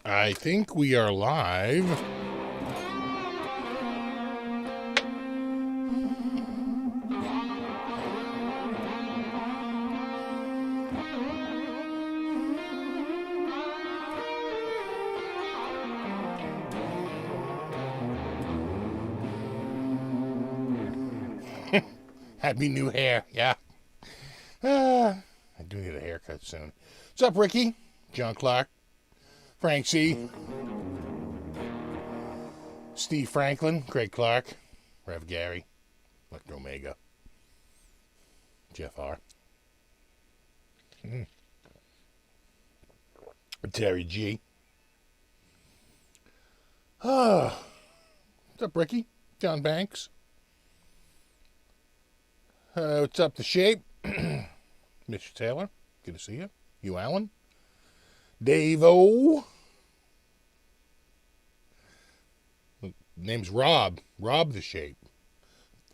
I think we are live. Happy new hair, yeah. I do need a haircut soon. What's up, Ricky? John Clark, Frank C, Steve Franklin, Craig Clark, Rev Gary, Electro Omega, Jeff R, Terry G. What's up, Ricky? John Banks. What's up, The Shape? Mr. Taylor, good to see you. You, Alan. Dave O. Name's Rob. Rob The Shape.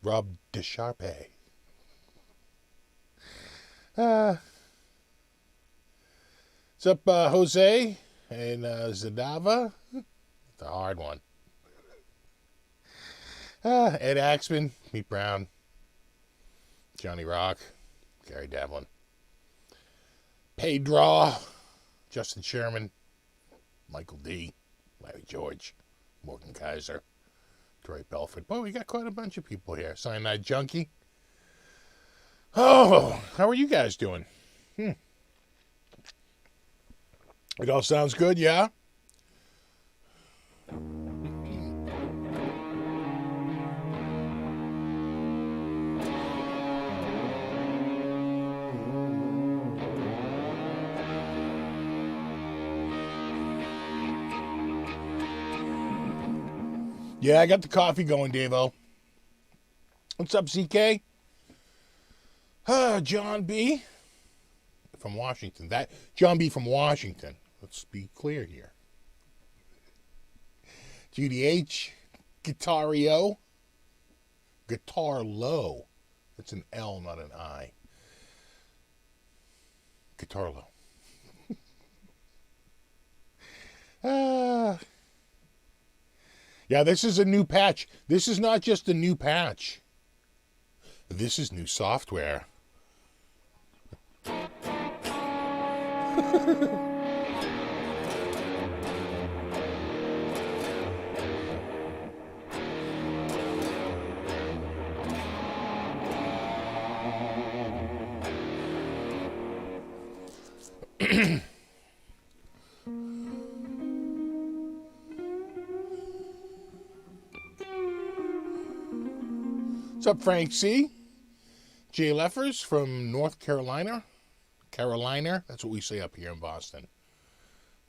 Rob DeSharpe. What's up, Jose and Zadava? It's a hard one. Ed Axman, Meat Brown, Johnny Rock, Gary Devlin, Pedro, Justin Sherman, Michael D, Larry George, Morgan Kaiser, Troy Belford. Boy, we got quite a bunch of people here. Cyanide Junkie. Oh, how are you guys doing? It all sounds good, yeah? Yeah, I got the coffee going, Davo. What's up, CK? John B. from Washington. John B. from Washington. Let's be clear here. Judy H. Guitario. Guitar Low. It's an L, not an I. Guitar Low. Yeah, this is a new patch. This is not just a new patch. This is new software. What's up, Frank C? Jay Leffers from North Carolina. Carolina, that's what we say up here in Boston.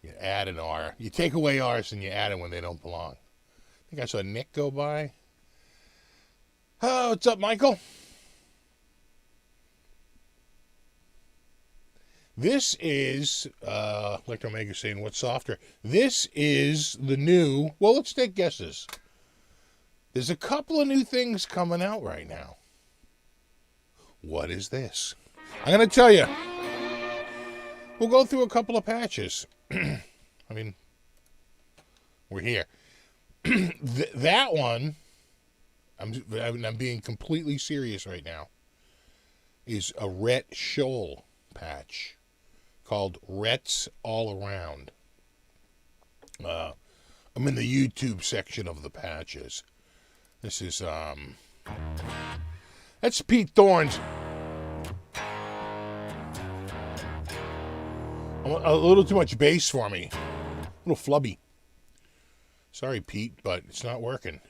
You add an R. You take away R's and you add them when they don't belong. I think I saw Nick go by. Oh, what's up, Michael? This is, Electro Omega saying, what's softer? This is the new, well, let's take guesses. There's a couple of new things coming out right now. What is this? I'm going to tell you. We'll go through a couple of patches. I mean, we're here. That one, I'm being completely serious right now, is a Rhett Scholl patch called Rhett's All Around. I'm in the YouTube section of the patches. This is, that's Pete Thorne's. A little too much bass for me. A little flubby. Sorry, Pete, but it's not working.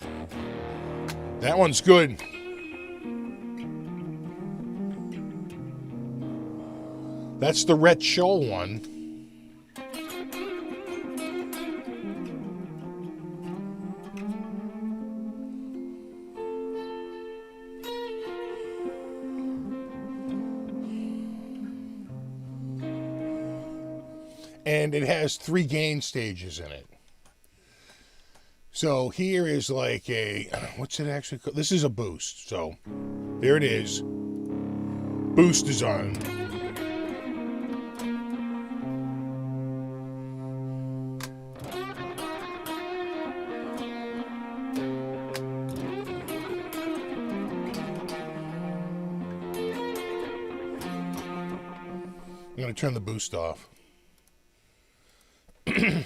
That one's good. That's the Rhett Scholl one. And it has 3 gain stages in it. So here is like a, what's it actually called? This is a boost. So there it is. Boost is on. I'm going to turn the boost off. And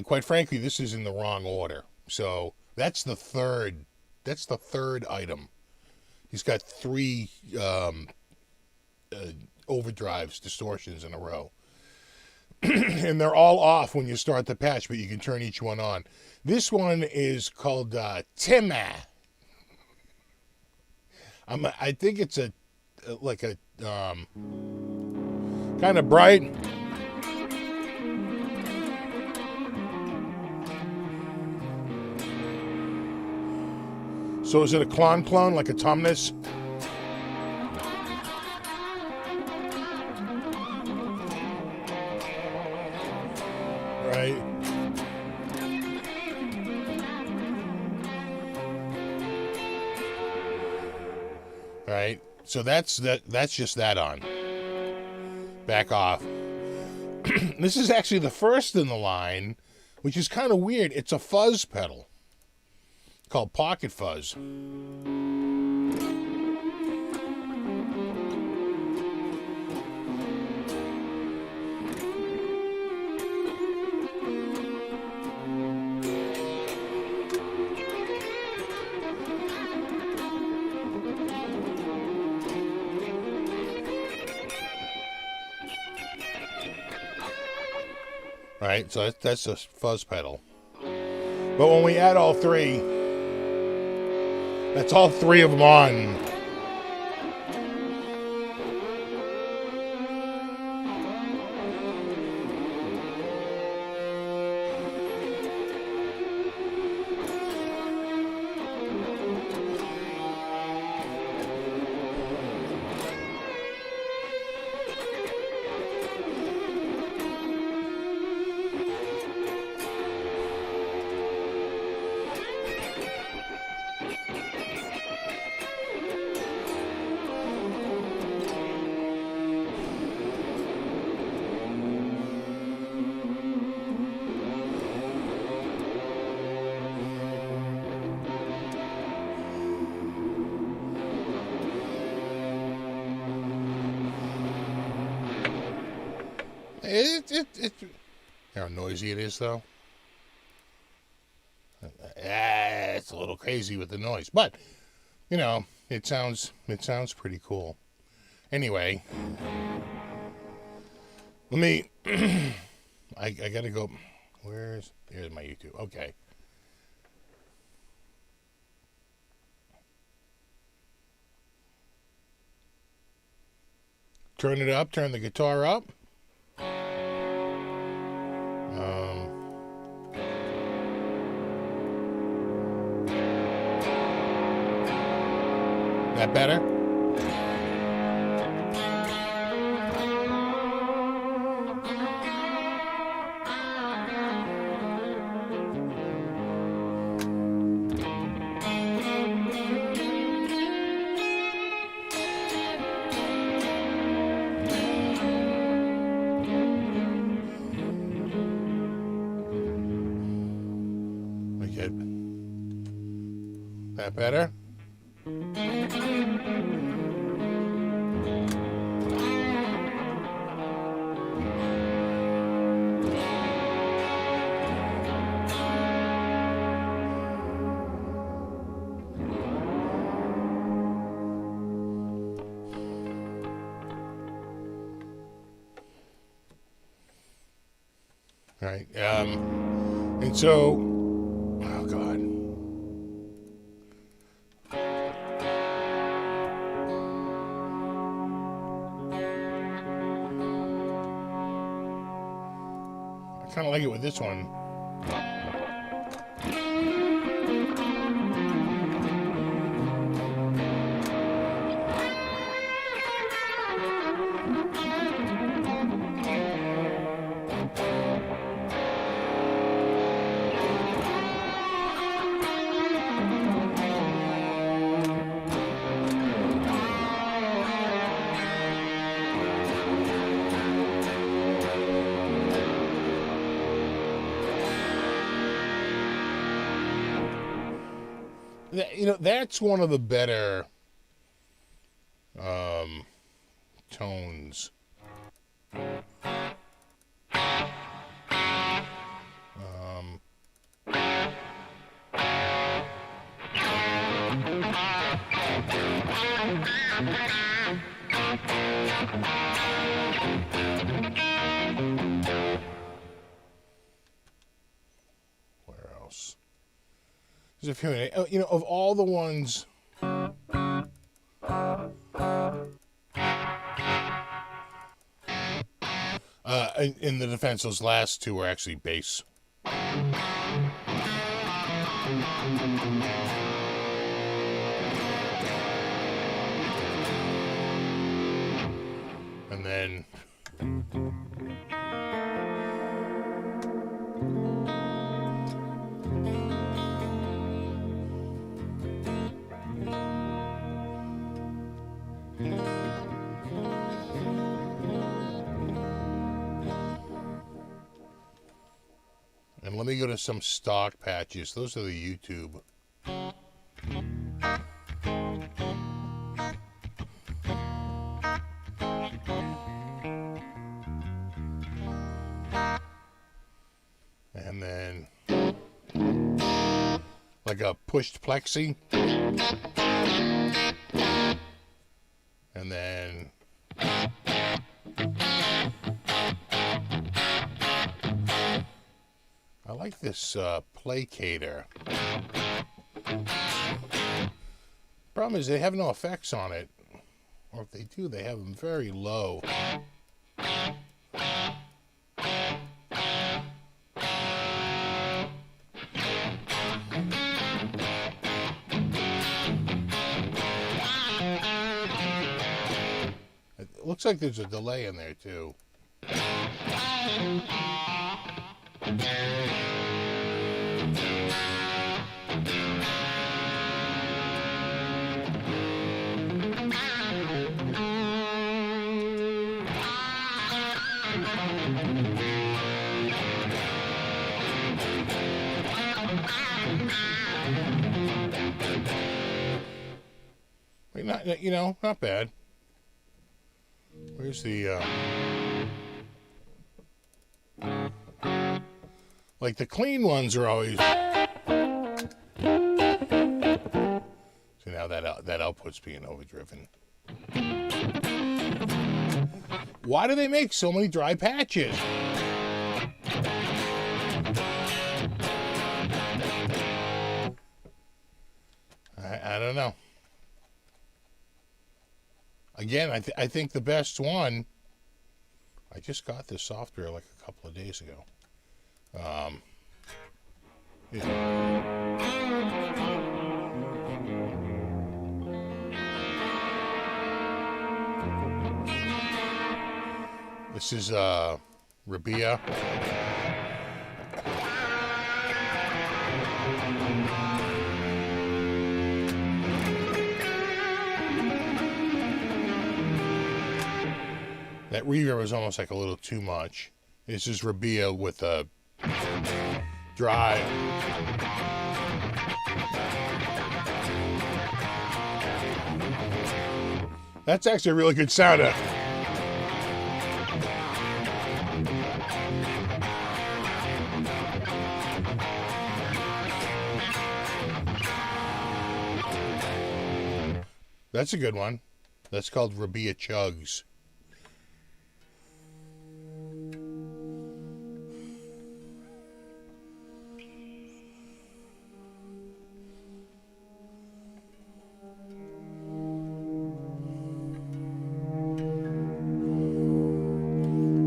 quite frankly, this is in the wrong order. So that's the third item. He's got 3 overdrives, distortions in a row. And they're all off when you start the patch, but you can turn each one on. This one is called Tema. I think it's like a kind of bright. So is it a clone, like a Tumnus? Right. Right. So that's just that on. Back off. This is actually the first in the line, which is kind of weird. It's a fuzz pedal called Pocket Fuzz. Right, so that's a fuzz pedal. But when we add all 3, that's all 3 of them on. You know how noisy it is, though? It's a little crazy with the noise, but, you know, it sounds pretty cool. Anyway, let me, I gotta go, here's my YouTube, okay. Turn it up, turn the guitar up. That better? We get that better? Right. And so, oh God. I kind of like it with this one. You know, that's one of the better tones. Where else? There's a few, you know, of all the ones. In the defense, those last two were actually bass. And then let me go to some stock patches. Those are the YouTube. And then like a pushed plexi. And then I like this placator. Problem is they have no effects on it. Or if they do, they have them very low. It looks like there's a delay in there too. Not, you know, not bad. Where's the like the clean ones are always. So now that output's being overdriven. Why do they make so many dry patches? I don't know. Again, I think the best one. I just got this software like a couple of days ago. Yeah. This is Rabia. That reverb is almost like a little too much. This is Rabia with a drive. That's actually a really good sound. That's a good one. That's called Rabia Chugs.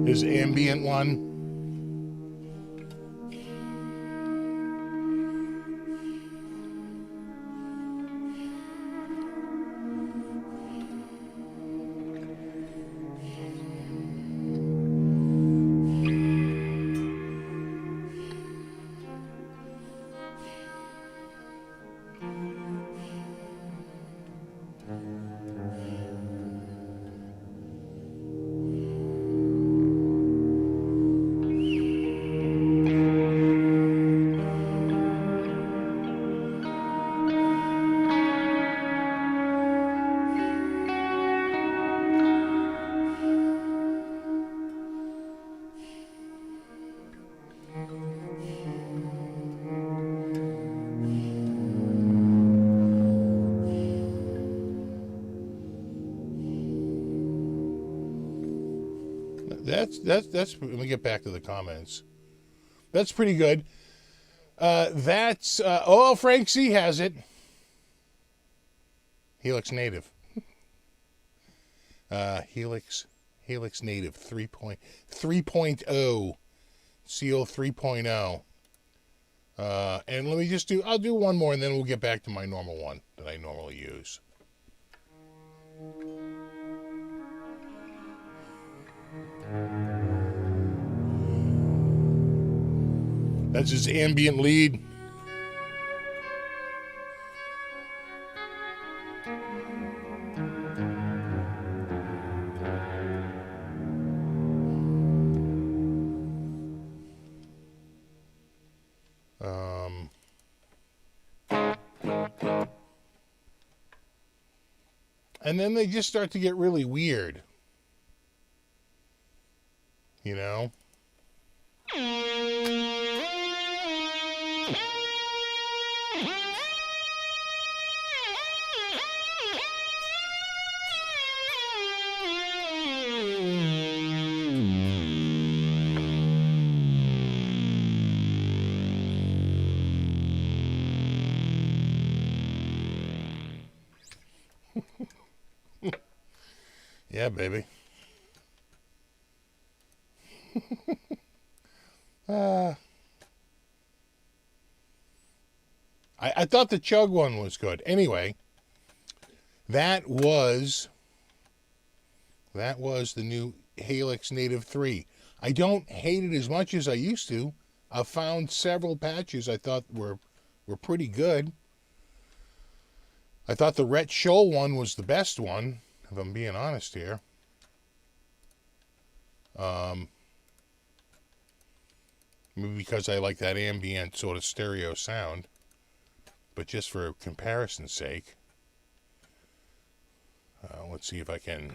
His ambient one. That's let me get back to the comments. That's pretty good. Frank C has it. Helix Native. Helix Native 3.0. CO 3.0. And let me I'll do one more and then we'll get back to my normal one that I normally use. That's his ambient lead. And then they just start to get really weird. You know? Yeah, baby. I thought the Chug one was good. Anyway, that was the new Helix Native 3. I don't hate it as much as I used to. I've found several patches I thought were pretty good. I thought the Rhett Scholl one was the best one, if I'm being honest here. Maybe because I like that ambient sort of stereo sound. But just for comparison's sake, let's see if I can.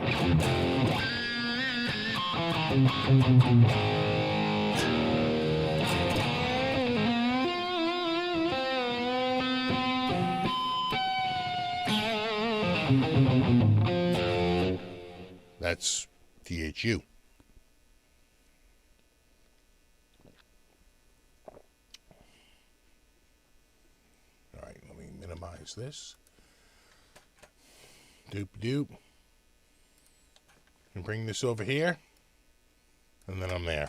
That's THU. All right, let me minimize this. Doop. And bring this over here. And then I'm there.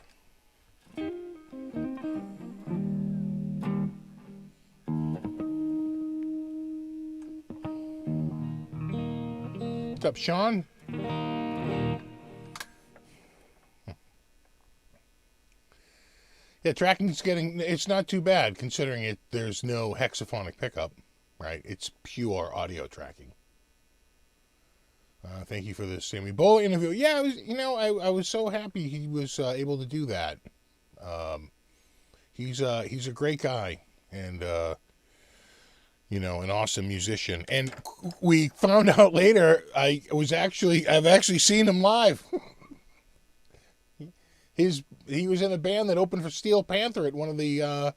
What's up, Sean? Yeah, tracking's it's not too bad considering there's no hexaphonic pickup, right? It's pure audio tracking. Thank you for the Sammy Bola interview. Yeah, I was so happy he was able to do that. He's a great guy and an awesome musician. And we found out later I've actually seen him live. He was in a band that opened for Steel Panther at one of the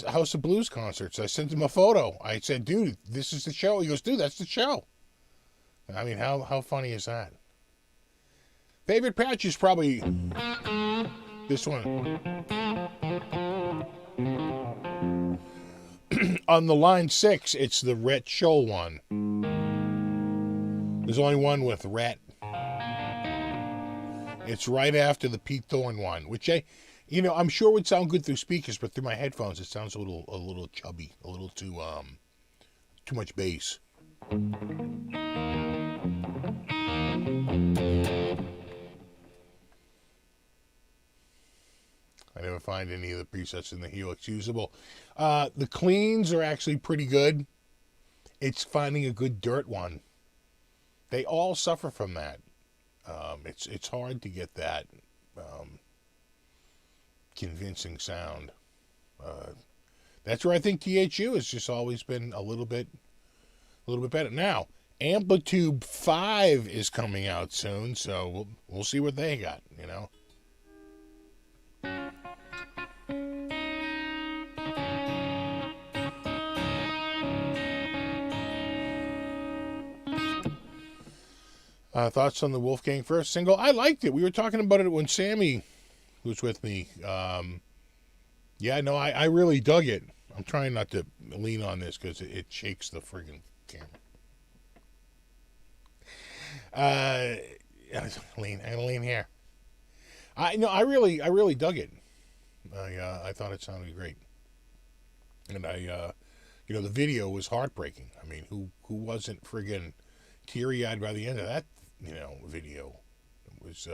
House of Blues concerts. I sent him a photo. I said, "Dude, this is the show." He goes, "Dude, that's the show." I mean, how funny is that? Favorite patch is probably this one. On the line 6, it's the Rhett Scholl one. There's only one with Rhett. It's right after the Pete Thorne one, which I'm sure would sound good through speakers, but through my headphones it sounds a little chubby, a little too much bass. I never find any of the presets in the Helix usable. The cleans are actually pretty good. It's finding a good dirt one. They all suffer from that. It's hard to get that convincing sound. That's where I think THU has just always been a little bit better. Now, Amplitude 5 is coming out soon, so we'll see what they got, Thoughts on the Wolfgang first single? I liked it. We were talking about it when Sammy was with me. Yeah, no, I really dug it. I'm trying not to lean on this because it shakes the friggin' camera. I lean here. I really dug it. I thought it sounded great, and the video was heartbreaking. I mean, who wasn't friggin' teary eyed by the end of that, video? It was,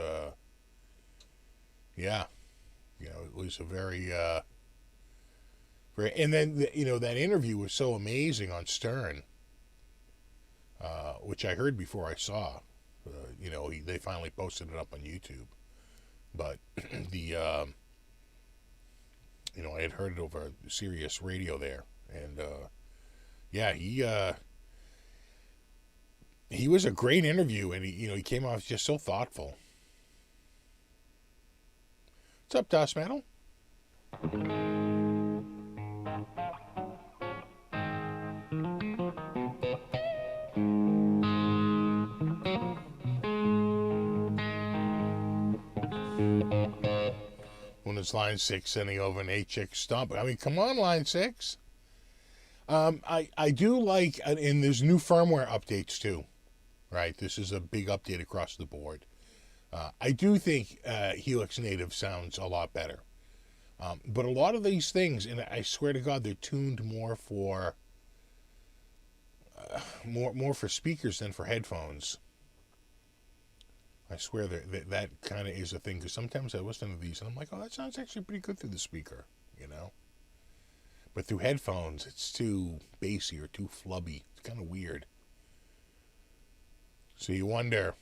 yeah, it was a very, and then that interview was so amazing on Stern, which I heard before I saw. They finally posted it up on YouTube, but the I had heard it over Sirius Radio there, and yeah, he was a great interview, and he came off just so thoughtful. What's up, Dust Metal? When it's Line 6 sending over an 8-chick stomp. I mean, come on, Line 6. I do like, and there's new firmware updates too, right? This is a big update across the board. I do think Helix Native sounds a lot better. But a lot of these things, and I swear to God, they're tuned more for speakers than for headphones. I swear that kind of is a thing, because sometimes I listen to these and I'm like, oh, that sounds actually pretty good through the speaker, But through headphones, it's too bassy or too flubby. It's kind of weird. So you wonder,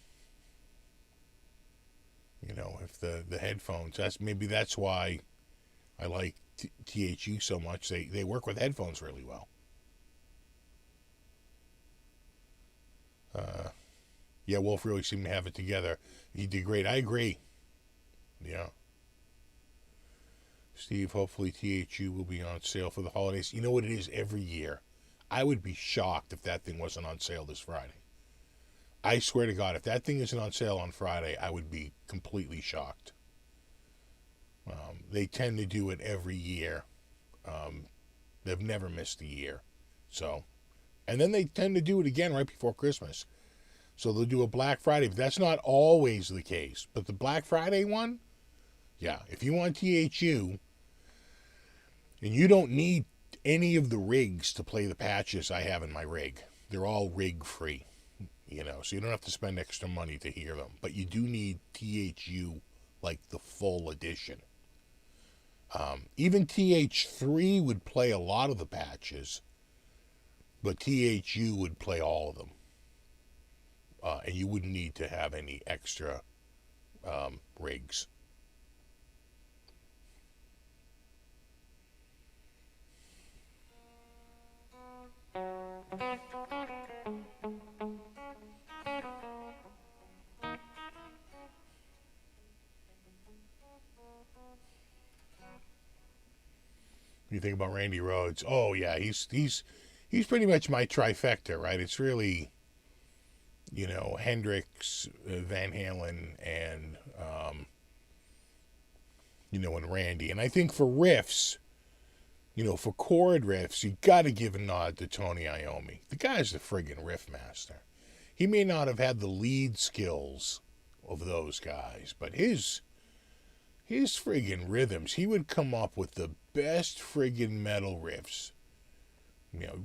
if the headphones, that's why I like THU so much. They work with headphones really well. Yeah, Wolf really seemed to have it together. He did great. I agree. Yeah. Steve, hopefully THU will be on sale for the holidays. You know what it is every year? I would be shocked if that thing wasn't on sale this Friday. I swear to God, if that thing isn't on sale on Friday, I would be completely shocked. They tend to do it every year. They've never missed a year. So, and then they tend to do it again right before Christmas. So they'll do a Black Friday, but that's not always the case. But the Black Friday one, yeah, if you want THU, and you don't need any of the rigs to play the patches I have in my rig. They're all rig free, so you don't have to spend extra money to hear them. But you do need THU, like the full edition. Even TH3 would play a lot of the patches, but THU would play all of them. And you wouldn't need to have any extra rigs. You think about Randy Rhoads? Oh yeah, he's pretty much my trifecta, right? It's really, Hendrix, Van Halen, and and Randy. And I think for riffs, for chord riffs, you got to give a nod to Tony Iommi. The guy's the friggin' riff master. He may not have had the lead skills of those guys, but his friggin' rhythms, he would come up with the best friggin' metal riffs.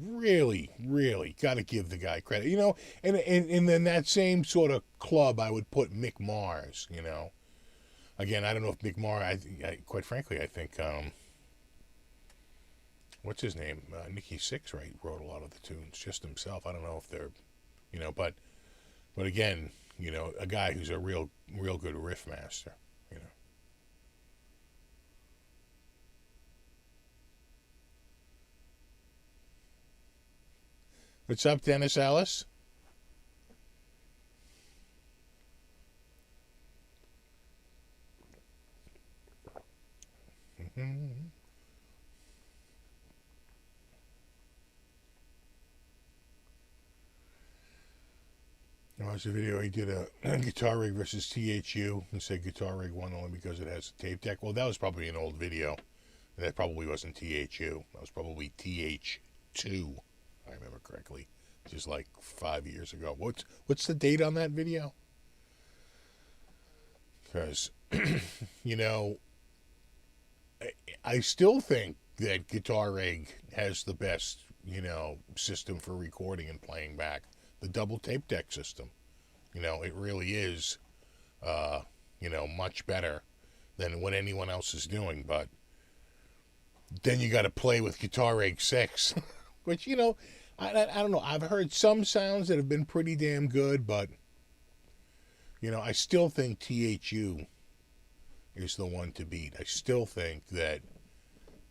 Really, really got to give the guy credit. And in that same sort of club, I would put Mick Mars. Again, I don't know if Mick Mars. Quite frankly, I think what's his name? Nikki Sixx, right? Wrote a lot of the tunes just himself. I don't know if they're, but again, a guy who's a real good riff master. What's up, Dennis Ellis? There's a video he did a guitar rig versus THU. He said guitar rig won only because it has a tape deck. Well, that was probably an old video. That probably wasn't THU. That was probably TH2, if I remember correctly. Just like 5 years ago. What's the date on that video? Because, you know, I still think that Guitar Rig has the best, you know, system for recording and playing back. The double tape deck system. You know, it really is, you know, much better than what anyone else is doing. But then you got to play with Guitar Rig 6, which, you know, I don't know. I've heard some sounds that have been pretty damn good, but, you know, I still think THU is the one to beat. I still think that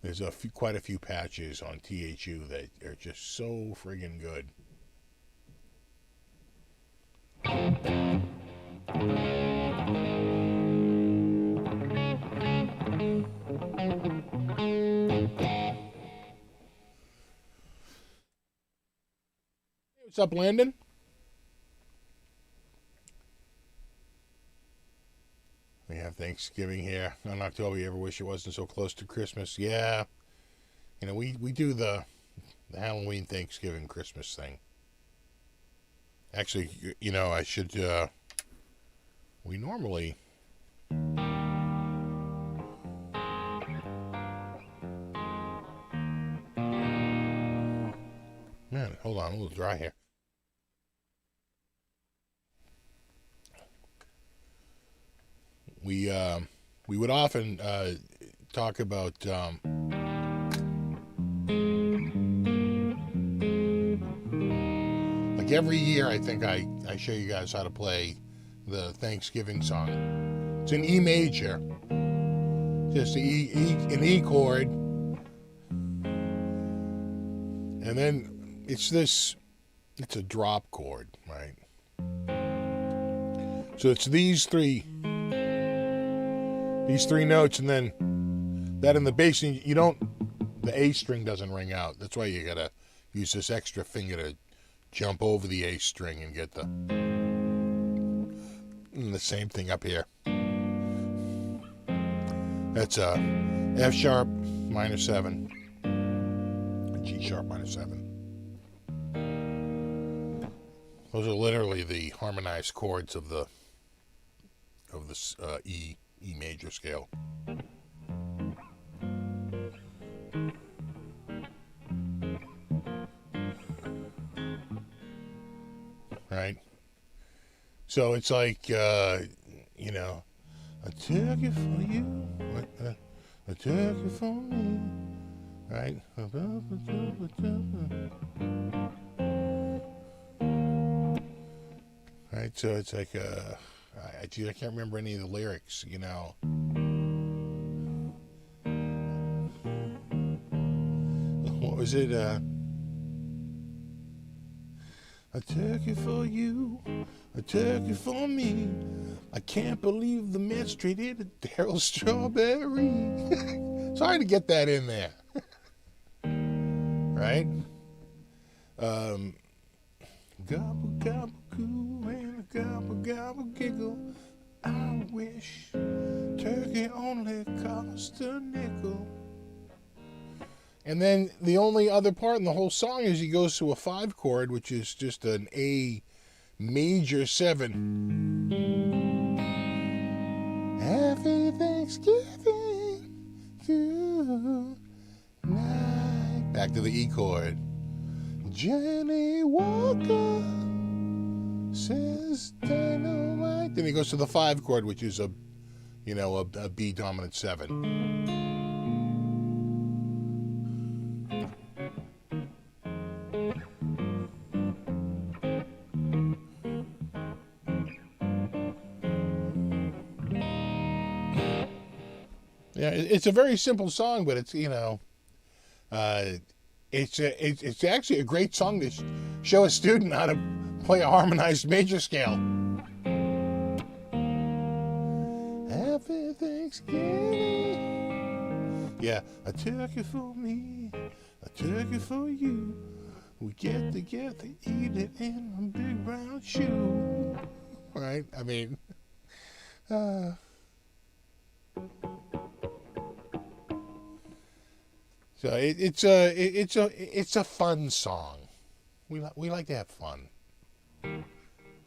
there's quite a few patches on THU that are just so friggin' good. What's up, Landon? We have Thanksgiving here in October. You ever wish it wasn't so close to Christmas? Yeah. You know, we do the Halloween, Thanksgiving, Christmas thing. Actually, you know, I should, we normally, man, hold on, I'm a little dry here. We would often talk about like every year. I think I show you guys how to play the Thanksgiving song. It's an E major, just an E chord, and then it's a drop chord, right? So it's these three notes, and then that in the bass, you don't, the A string doesn't ring out. That's why you gotta use this extra finger to jump over the A string and get the same thing up here. That's a F sharp minor 7, a G sharp minor 7. Those are literally the harmonized chords of this E major scale. Right? So it's like, you know, I took it for you, I took it for me, right? Right, so it's like, I can't remember any of the lyrics, you know. What was it? I took it for you, I took it for me. I can't believe the man treated a Daryl Strawberry. Sorry to get that in there. Right? Gobble, gobble, coo, and a gobble, gobble, giggle. I wish turkey only cost a nickel. And then the only other part in the whole song is he goes to a 5 chord, which is just an A major 7. Happy Thanksgiving tonight. Back to the E chord. Jenny Walker says dynamite. Then he goes to the 5 chord, which is a B dominant 7. Yeah, it's a very simple song, but it's, you know, it's actually a great song to show a student how to play a harmonized major scale. Happy Thanksgiving. Yeah, I took it for me, I took it for you, We get together, eat it in a big brown shoe. Right? I mean, so it's a fun song. We like to have fun.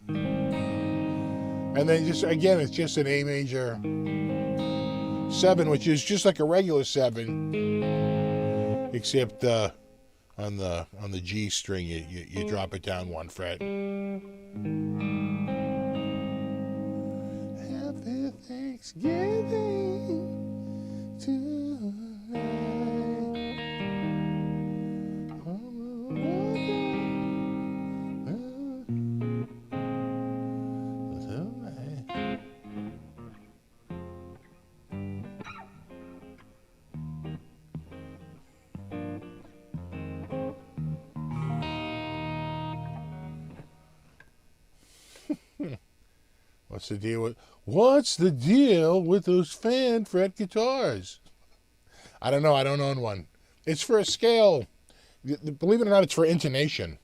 And then just again, it's just an A major 7, which is just like a regular 7, except on the G string you drop it down 1 fret. Happy Thanksgiving tonight. What's the deal with those fan fret guitars? I don't know. I don't own one. It's for a scale. Believe it or not, it's for intonation,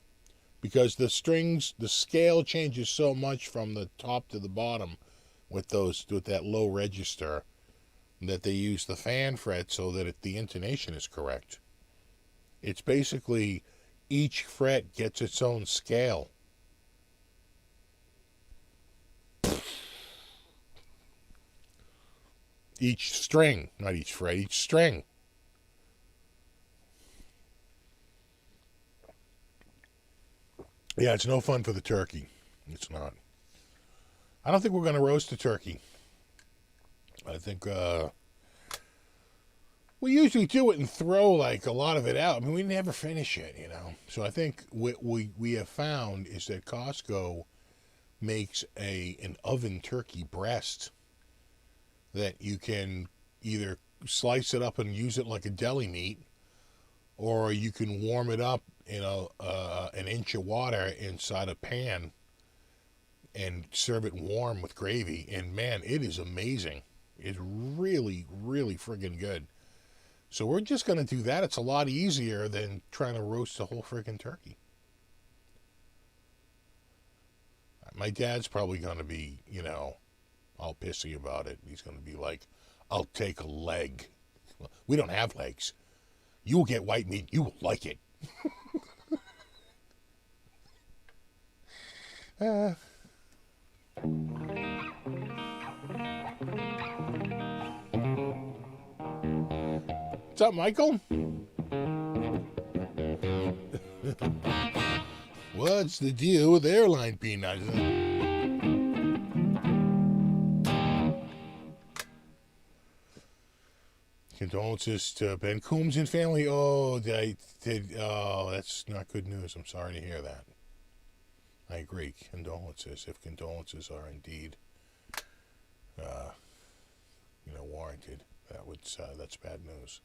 because the scale changes so much from the top to the bottom with that low register, that they use the fan fret so that the intonation is correct. It's basically each fret gets its own scale. Each string, not each fret, each string. Yeah, it's no fun for the turkey. It's not. I don't think we're going to roast the turkey. I think we usually do it and throw like a lot of it out. I mean, we never finish it, you know. So I think what we have found is that Costco makes an oven turkey breast that you can either slice it up and use it like a deli meat, or you can warm it up in an inch of water inside a pan and serve it warm with gravy. And man, it is amazing. It's really, really friggin' good. So we're just going to do that. It's a lot easier than trying to roast a whole friggin' turkey. My dad's probably going to be, all pissy about it. He's going to be like, I'll take a leg. We don't have legs. You will get white meat. You will like it. What's up, Michael? What's the deal with airline peanuts? Condolences to Ben Coombs and family. Oh, that's not good news. I'm sorry to hear that. I agree. Condolences, if condolences are indeed, warranted, that's bad news.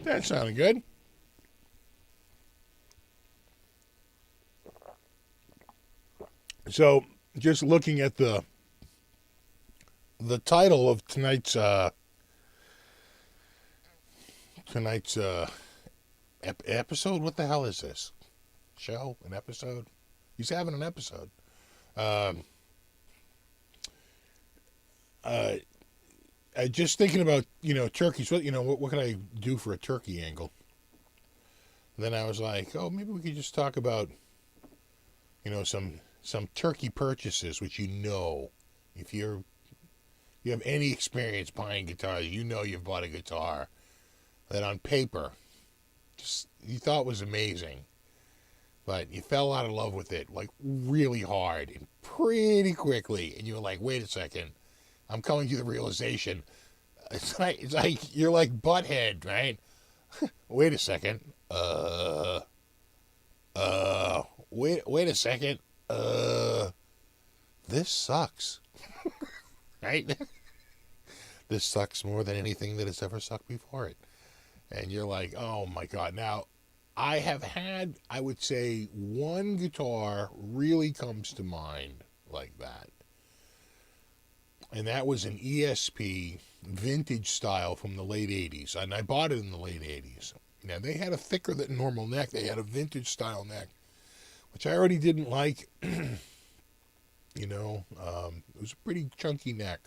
That sounded good. So, just looking at the title of tonight's episode. What the hell is this? Show? An episode? He's having an episode. Just thinking about, turkeys. What can I do for a turkey angle? And then I was like, maybe we could just talk about, some turkey purchases, which if you have any experience buying guitars, you've bought a guitar that on paper, just you thought was amazing, But you fell out of love with it, like, really hard and pretty quickly. And you were like, wait a second. I'm coming to the realization. It's like you're like Butthead, right? Wait a second. Wait a second. This sucks, right? This sucks more than anything that has ever sucked before it. And you're like, oh my God. Now, I have had, I would say, one guitar really comes to mind like that. And that was an ESP vintage style from the late 80s. And I bought it in the late 80s. Now, they had a thicker than normal neck. They had a vintage style neck, which I already didn't like. It was a pretty chunky neck.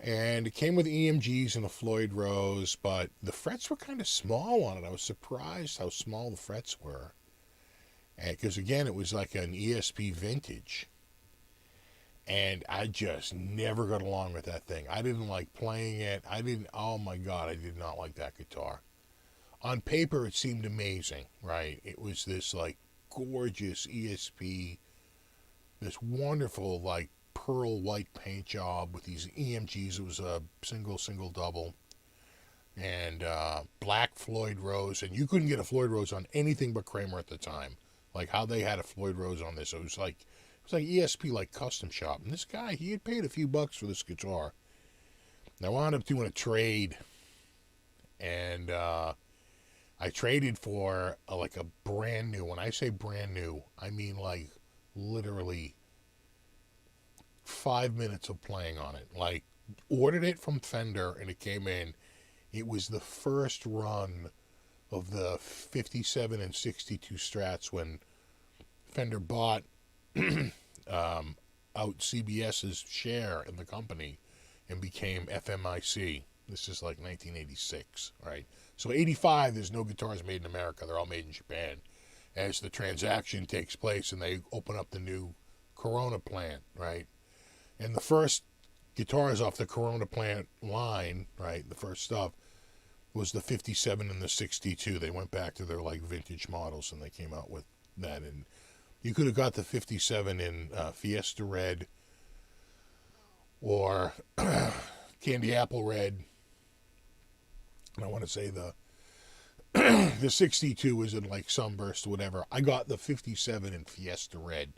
And it came with EMGs and a Floyd Rose, but the frets were kind of small on it. I was surprised how small the frets were. Because, again, it was like an ESP vintage. And I just never got along with that thing. I didn't like playing it. Oh my God, I did not like that guitar. On paper, it seemed amazing, right? It was this, like, gorgeous ESP, this wonderful, like, pearl white paint job with these EMGs. It was a single, double. And black Floyd Rose. And you couldn't get a Floyd Rose on anything but Kramer at the time. Like how they had a Floyd Rose on this. It was like ESP, like custom shop. And this guy, he had paid a few bucks for this guitar. And I wound up doing a trade. And I traded for like a brand new. When I say brand new, I mean like literally 5 minutes of playing on it. Like, ordered it from Fender and it came in. It was the first run of the 57 and 62 Strats when Fender bought out CBS's share in the company and became FMIC. This is like 1986, right? So 85, there's no guitars made in America. They're all made in Japan. As the transaction takes place and they open up the new Corona plant, right? And the first guitars off the Corona plant line, right, the first stuff, was the 57 and the 62. They went back to their, like, vintage models, and they came out with that. And you could have got the 57 in Fiesta Red or Candy Apple Red. And I want to say the 62 was in, like, Sunburst or whatever. I got the 57 in Fiesta Red.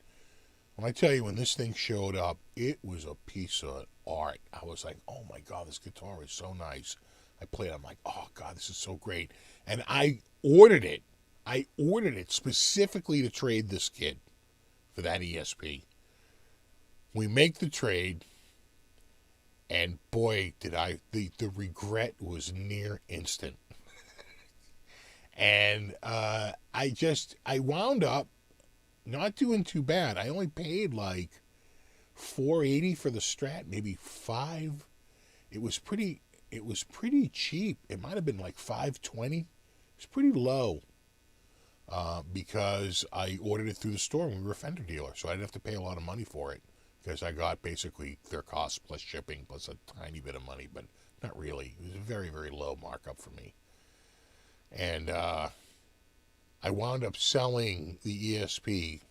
When I tell you, when this thing showed up, it was a piece of art. I was like, oh my God, this guitar is so nice. I played it. I'm like, oh God, this is so great. And I ordered it. I ordered it specifically to trade this kid for that ESP. We make the trade, and boy, did the regret was near instant. And I wound up not doing too bad. I only paid like $480 for the Strat, maybe $5. It was pretty cheap. It might have been like $520. It's pretty low because I ordered it through the store and we were a Fender dealer, so I didn't have to pay a lot of money for it because I got basically their cost plus shipping plus a tiny bit of money, but not really. It was a very, very low markup for me. And I wound up selling the ESP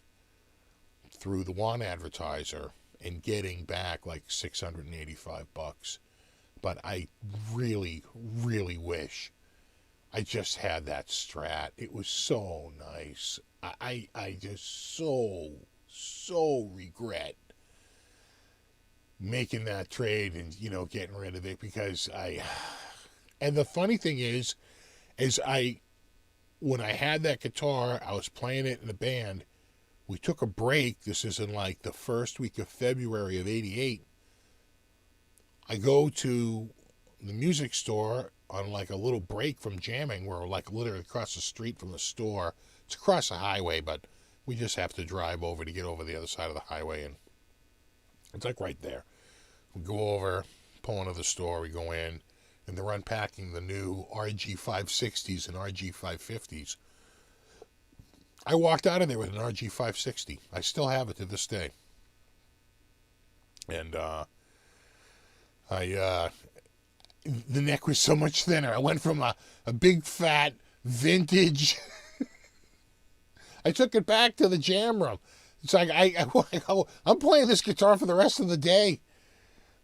through the One Advertiser and getting back like $685. But I really, really wish I just had that Strat. It was so nice. I just so regret making that trade and, getting rid of it because and the funny thing is when I had that guitar, I was playing it in a band. We took a break. This is in like the first week of February of 88. I go to the music store on like a little break from jamming. We're like literally across the street from the store. It's across the highway, but we just have to drive over to get over the other side of the highway. And it's like right there. We go over, pull into the store, we go in, and they're unpacking the new RG 560s and RG 550s. I walked out of there with an RG 560. I still have it to this day. And the neck was so much thinner. I went from a big fat vintage. I took it back to the jam room. It's like I'm playing this guitar for the rest of the day.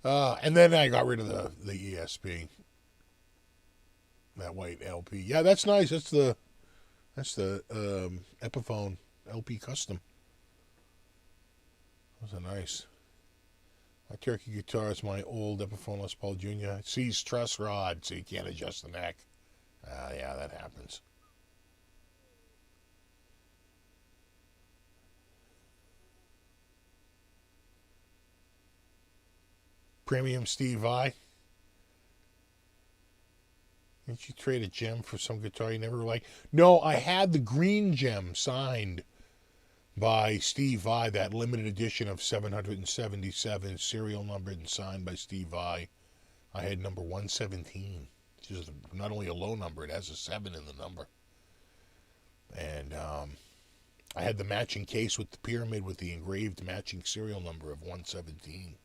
And then I got rid of the ESP, that white LP. Yeah, that's nice. That's the Epiphone LP Custom. Those are nice. My turkey guitar is my old Epiphone Les Paul Jr. It sees truss rod, so you can't adjust the neck. Yeah, that happens. Premium Steve Vai. Didn't you trade a gem for some guitar you never liked? No, I had the green gem signed by Steve Vai, that limited edition of 777, serial numbered and signed by Steve Vai. I had number 117, which is not only a low number, it has a 7 in the number. And I had the matching case with the pyramid with the engraved matching serial number of 117.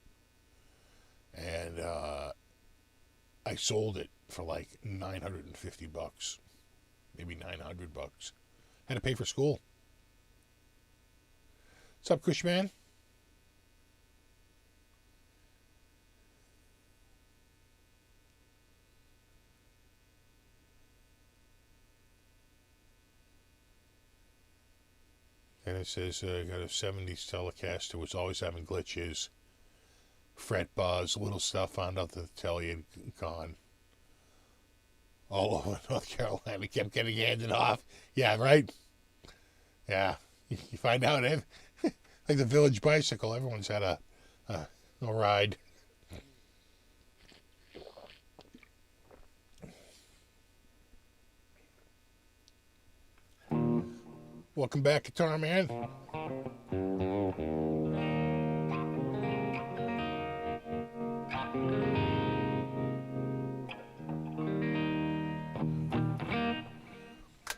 And I sold it for like $950, maybe $900. Had to pay for school. What's up, Cushman? And it says, got a 70s Telecaster, was always having glitches. Fret buzz, little stuff, found out that the telly had gone. All over North Carolina, kept getting handed off. Yeah, right? Yeah. You find out, like the Village Bicycle, everyone's had a ride. Welcome back, Guitar Man.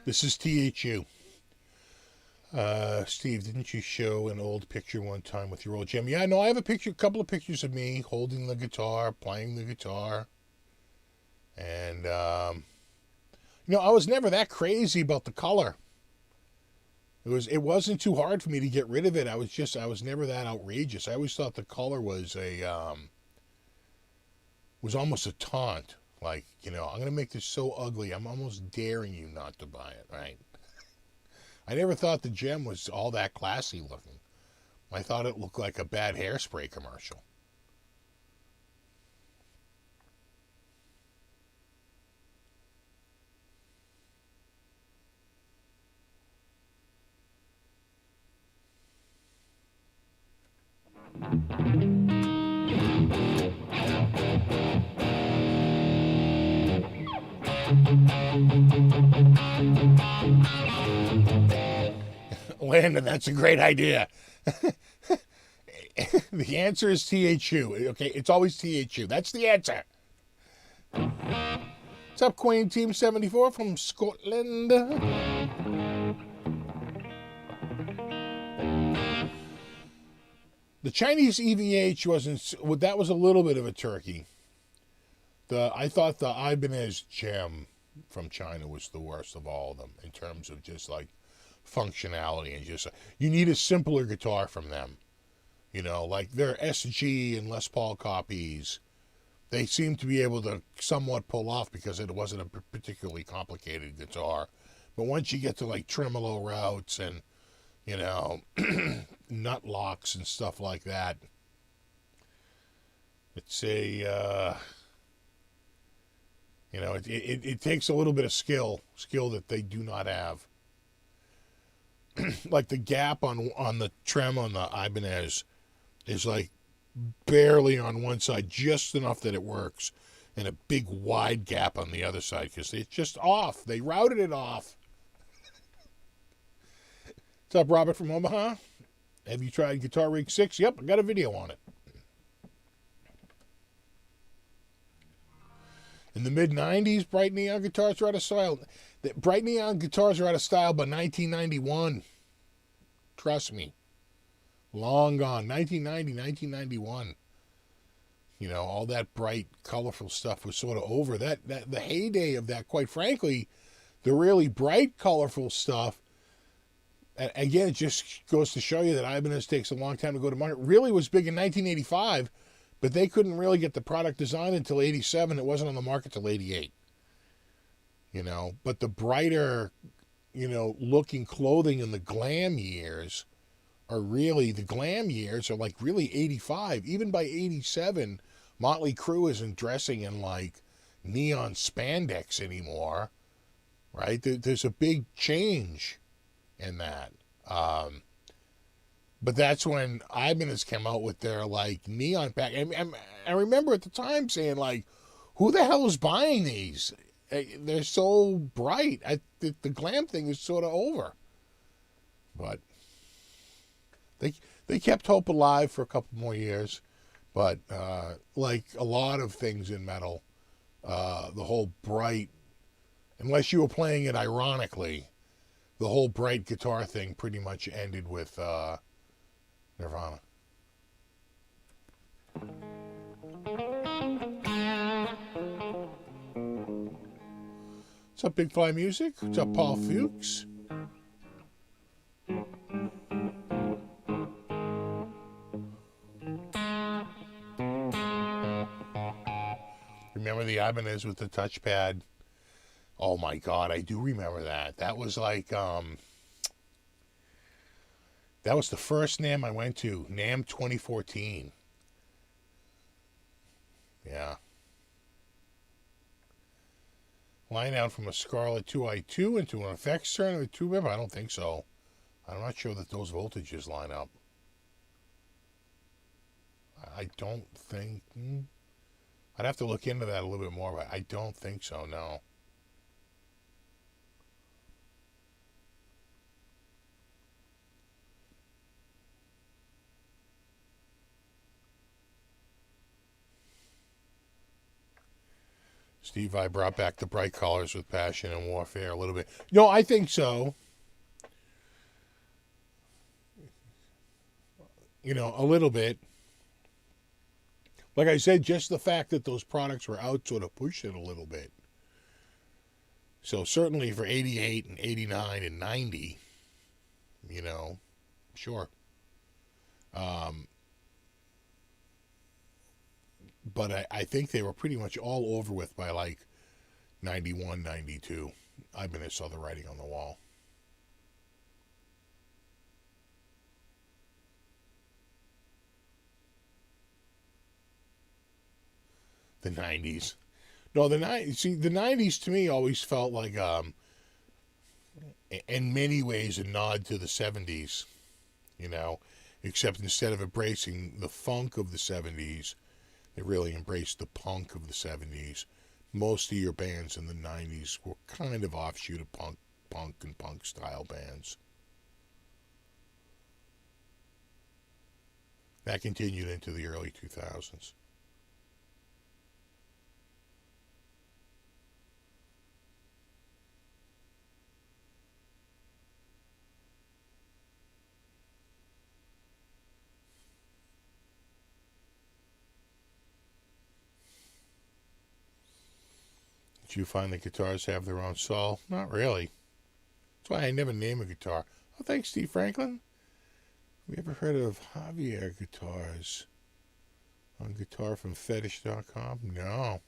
This is THU. Steve, didn't you show an old picture one time with your old gem? Yeah, no, I have a couple of pictures of me holding the guitar, playing the guitar. And, I was never that crazy about the color. It wasn't too hard for me to get rid of it. I was never that outrageous. I always thought the color was almost a taunt. Like, I'm going to make this so ugly, I'm almost daring you not to buy it, right? I never thought the gem was all that classy looking. I thought it looked like a bad Hairspray commercial. Landon, that's a great idea. The answer is THU. Okay, it's always THU. That's the answer. What's up, Queen Team 74 from Scotland? The Chinese EVH wasn't. That was a little bit of a turkey. I thought the Ibanez gem from China was the worst of all of them in terms of just like functionality and just you need a simpler guitar from them. Like their SG and Les Paul copies, they seem to be able to somewhat pull off because it wasn't a particularly complicated guitar. But once you get to like tremolo routes and nut locks and stuff like that, it's it takes a little bit of skill that they do not have. Like the gap on the trem on the Ibanez is like barely on one side, just enough that it works, and a big wide gap on the other side because it's just off. They routed it off. What's up, Robert from Omaha? Have you tried Guitar Rig 6? Yep, I got a video on it. In the mid-90s, bright neon guitars were out of style. Bright neon guitars are out of style by 1991. Trust me. Long gone. 1990, 1991. All that bright, colorful stuff was sort of over. The heyday of that, quite frankly, the really bright, colorful stuff And again, it just goes to show you that Ibanez takes a long time to go to market. Really was big in 1985, but they couldn't really get the product designed until 87. It wasn't on the market till 88. You know, but the brighter, you know, looking clothing in the glam years are really, the glam years are like really 85. Even by 87, Motley Crue isn't dressing in like neon spandex anymore, right? There's a big change in that. But that's when Ibanez came out with their like neon pack. And I remember at the time saying like, who the hell is buying these? They're so bright. The glam thing is sort of over. But they kept hope alive for a couple more years. But like a lot of things in metal, the whole bright, unless you were playing it ironically, the whole bright guitar thing pretty much ended with Nirvana. What's up, Big Fly Music? What's up, Paul Fuchs? Remember the Ibanez with the touchpad? Oh my God, I do remember that. That was like, that was the first NAMM I went to, NAMM 2014. Yeah. Line out from a Scarlett 2i2 into an effects turn with 2-bip? I don't think so. I'm not sure that those voltages line up. I don't think... I'd have to look into that a little bit more, but I don't think so, no. Steve, I brought back the bright colors with Passion and Warfare a little bit. No, I think so. You know, a little bit. Like I said, just the fact that those products were out sort of pushed it a little bit. So certainly for 88 and 89 and 90, you know, sure. But I think they were pretty much all over with by like 91, 92. Ibanez saw the writing on the wall. The 90s. No, the 90s. See, the 90s to me always felt like, in many ways, a nod to the 70s, you know, except instead of embracing the funk of the 70s, they really embraced the punk of the 70s. Most of your bands in the 90s were kind of offshoot of punk and punk style bands. That continued into the early 2000s. Did you find that guitars have their own soul? Not really. That's why I never name a guitar. Oh, thanks, Steve Franklin. Have you ever heard of Javier guitars? On guitarfromfetish.com? No.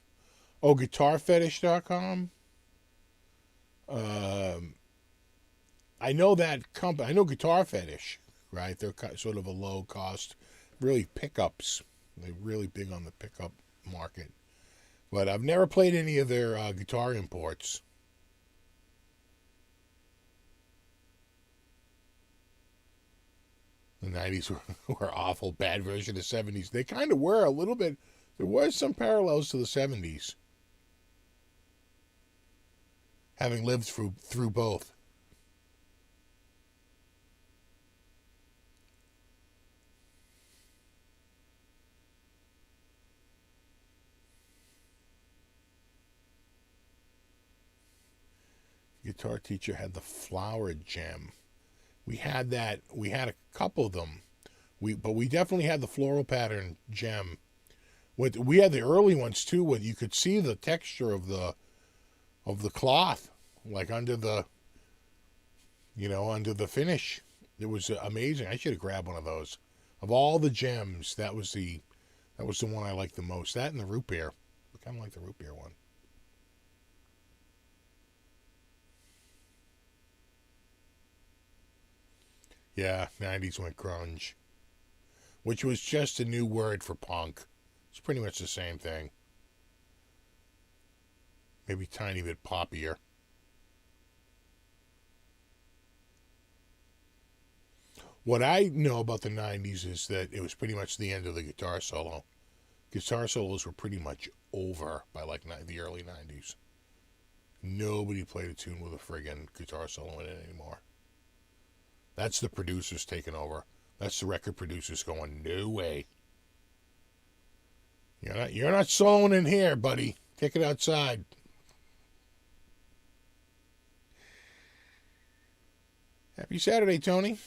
Oh, guitarfetish.com? I know that company. I know Guitar Fetish, right? They're sort of a low cost, really pickups. They're really big on the pickup market. But I've never played any of their guitar imports. The 90s were awful, bad version of the 70s. They kind of were a little bit. There was some parallels to the 70s. Having lived through both. Guitar teacher had the flower gem. We had that. We had a couple of them. But we definitely had the floral pattern gem. We had the early ones too, when you could see the texture of the cloth, like under the you know, under the finish. It was amazing. I should have grabbed one of those. Of all the gems, that was the one I liked the most. That and the root beer. I kind of like the root beer one. Yeah, 90s went grunge, which was just a new word for punk. It's pretty much the same thing. Maybe a tiny bit poppier. What I know about the 90s is that it was pretty much the end of the guitar solo. Guitar solos were pretty much over by like the early 90s. Nobody played a tune with a friggin' guitar solo in it anymore. That's the producers taking over. That's the record producers going, no way. You're not soloing in here, buddy. Take it outside. Happy Saturday, Tony.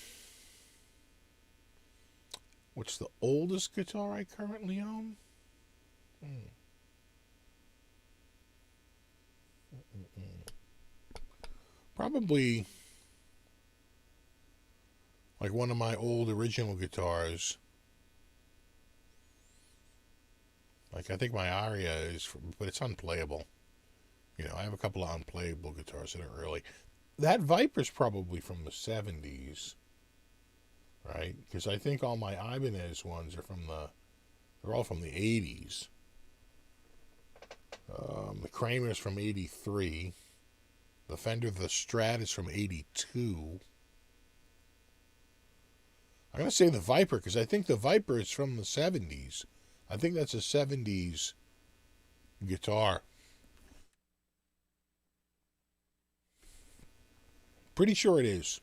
What's the oldest guitar I currently own? Probably like one of my old original guitars. Like I think my Aria is, but it's unplayable. You know, I have a couple of unplayable guitars that are early. That Viper's probably from the 70s, right? Because I think all my Ibanez ones are they're all from the 80s. The Kramer's from 83. The Fender, the Strat is from 82. I'm going to say the Viper because I think the Viper is from the 70s. I think that's a 70s guitar. Pretty sure it is.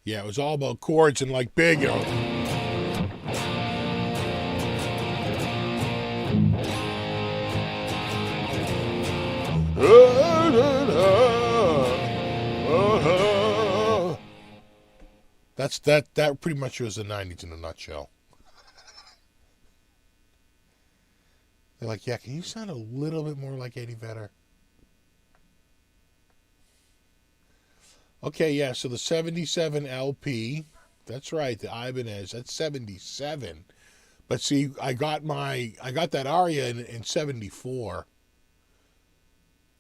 Yeah, it was all about chords and like big. That pretty much was the 90s in a nutshell. They're like, yeah, can you sound a little bit more like Eddie Vedder? Okay, yeah, so the 77 LP, that's right, the Ibanez, that's 77. But see, I got that Aria in 74.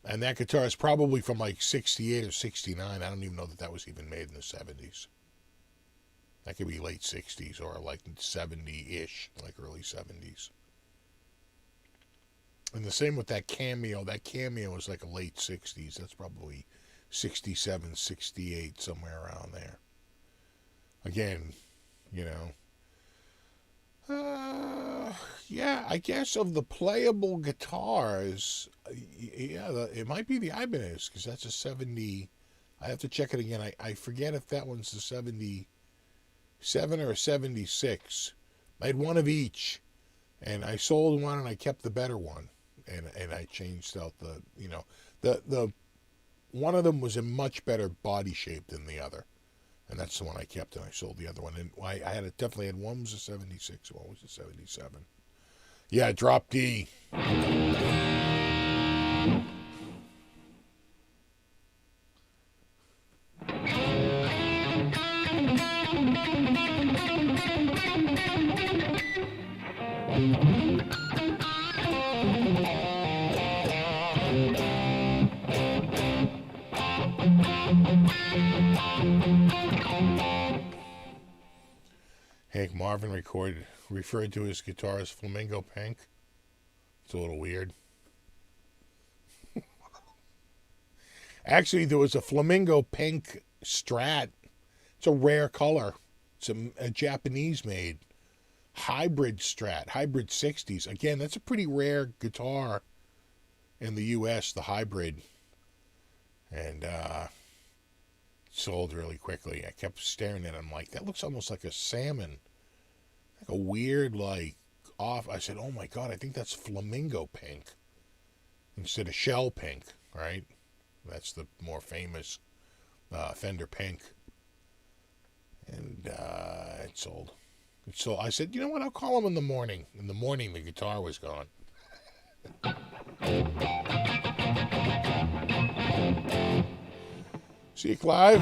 And that guitar is probably from like 68 or 69. I don't even know that was even made in the 70s. That could be late 60s or like 70-ish, like early 70s. And the same with that Cameo. That Cameo is like a late 60s. That's probably 67, 68, somewhere around there. Again, you know. Yeah, I guess of the playable guitars, yeah, it might be the Ibanez, because that's a 70. I have to check it again. I forget if that one's the 77 or a 76. I had one of each, and I sold one and I kept the better one, and I changed out the one of them was in much better body shape than the other, and that's the one I kept, and I sold the other one. And I definitely had one was a 76, one was a 77. Yeah, drop D. Hank Marvin referred to his guitar as Flamingo Pink. It's a little weird. Actually, there was a Flamingo Pink Strat. It's a rare color. It's a Japanese-made hybrid Strat, hybrid 60s. Again, that's a pretty rare guitar in the U.S., the hybrid. And sold really quickly. I kept staring at it. I'm like, that looks almost like a salmon. Like a weird, like, off. I said, oh my God, I think that's Flamingo Pink instead of Shell Pink, right? That's the more famous Fender Pink. And it sold. So I said, you know what, I'll call him in the morning. In the morning, the guitar was gone. See you, Clive.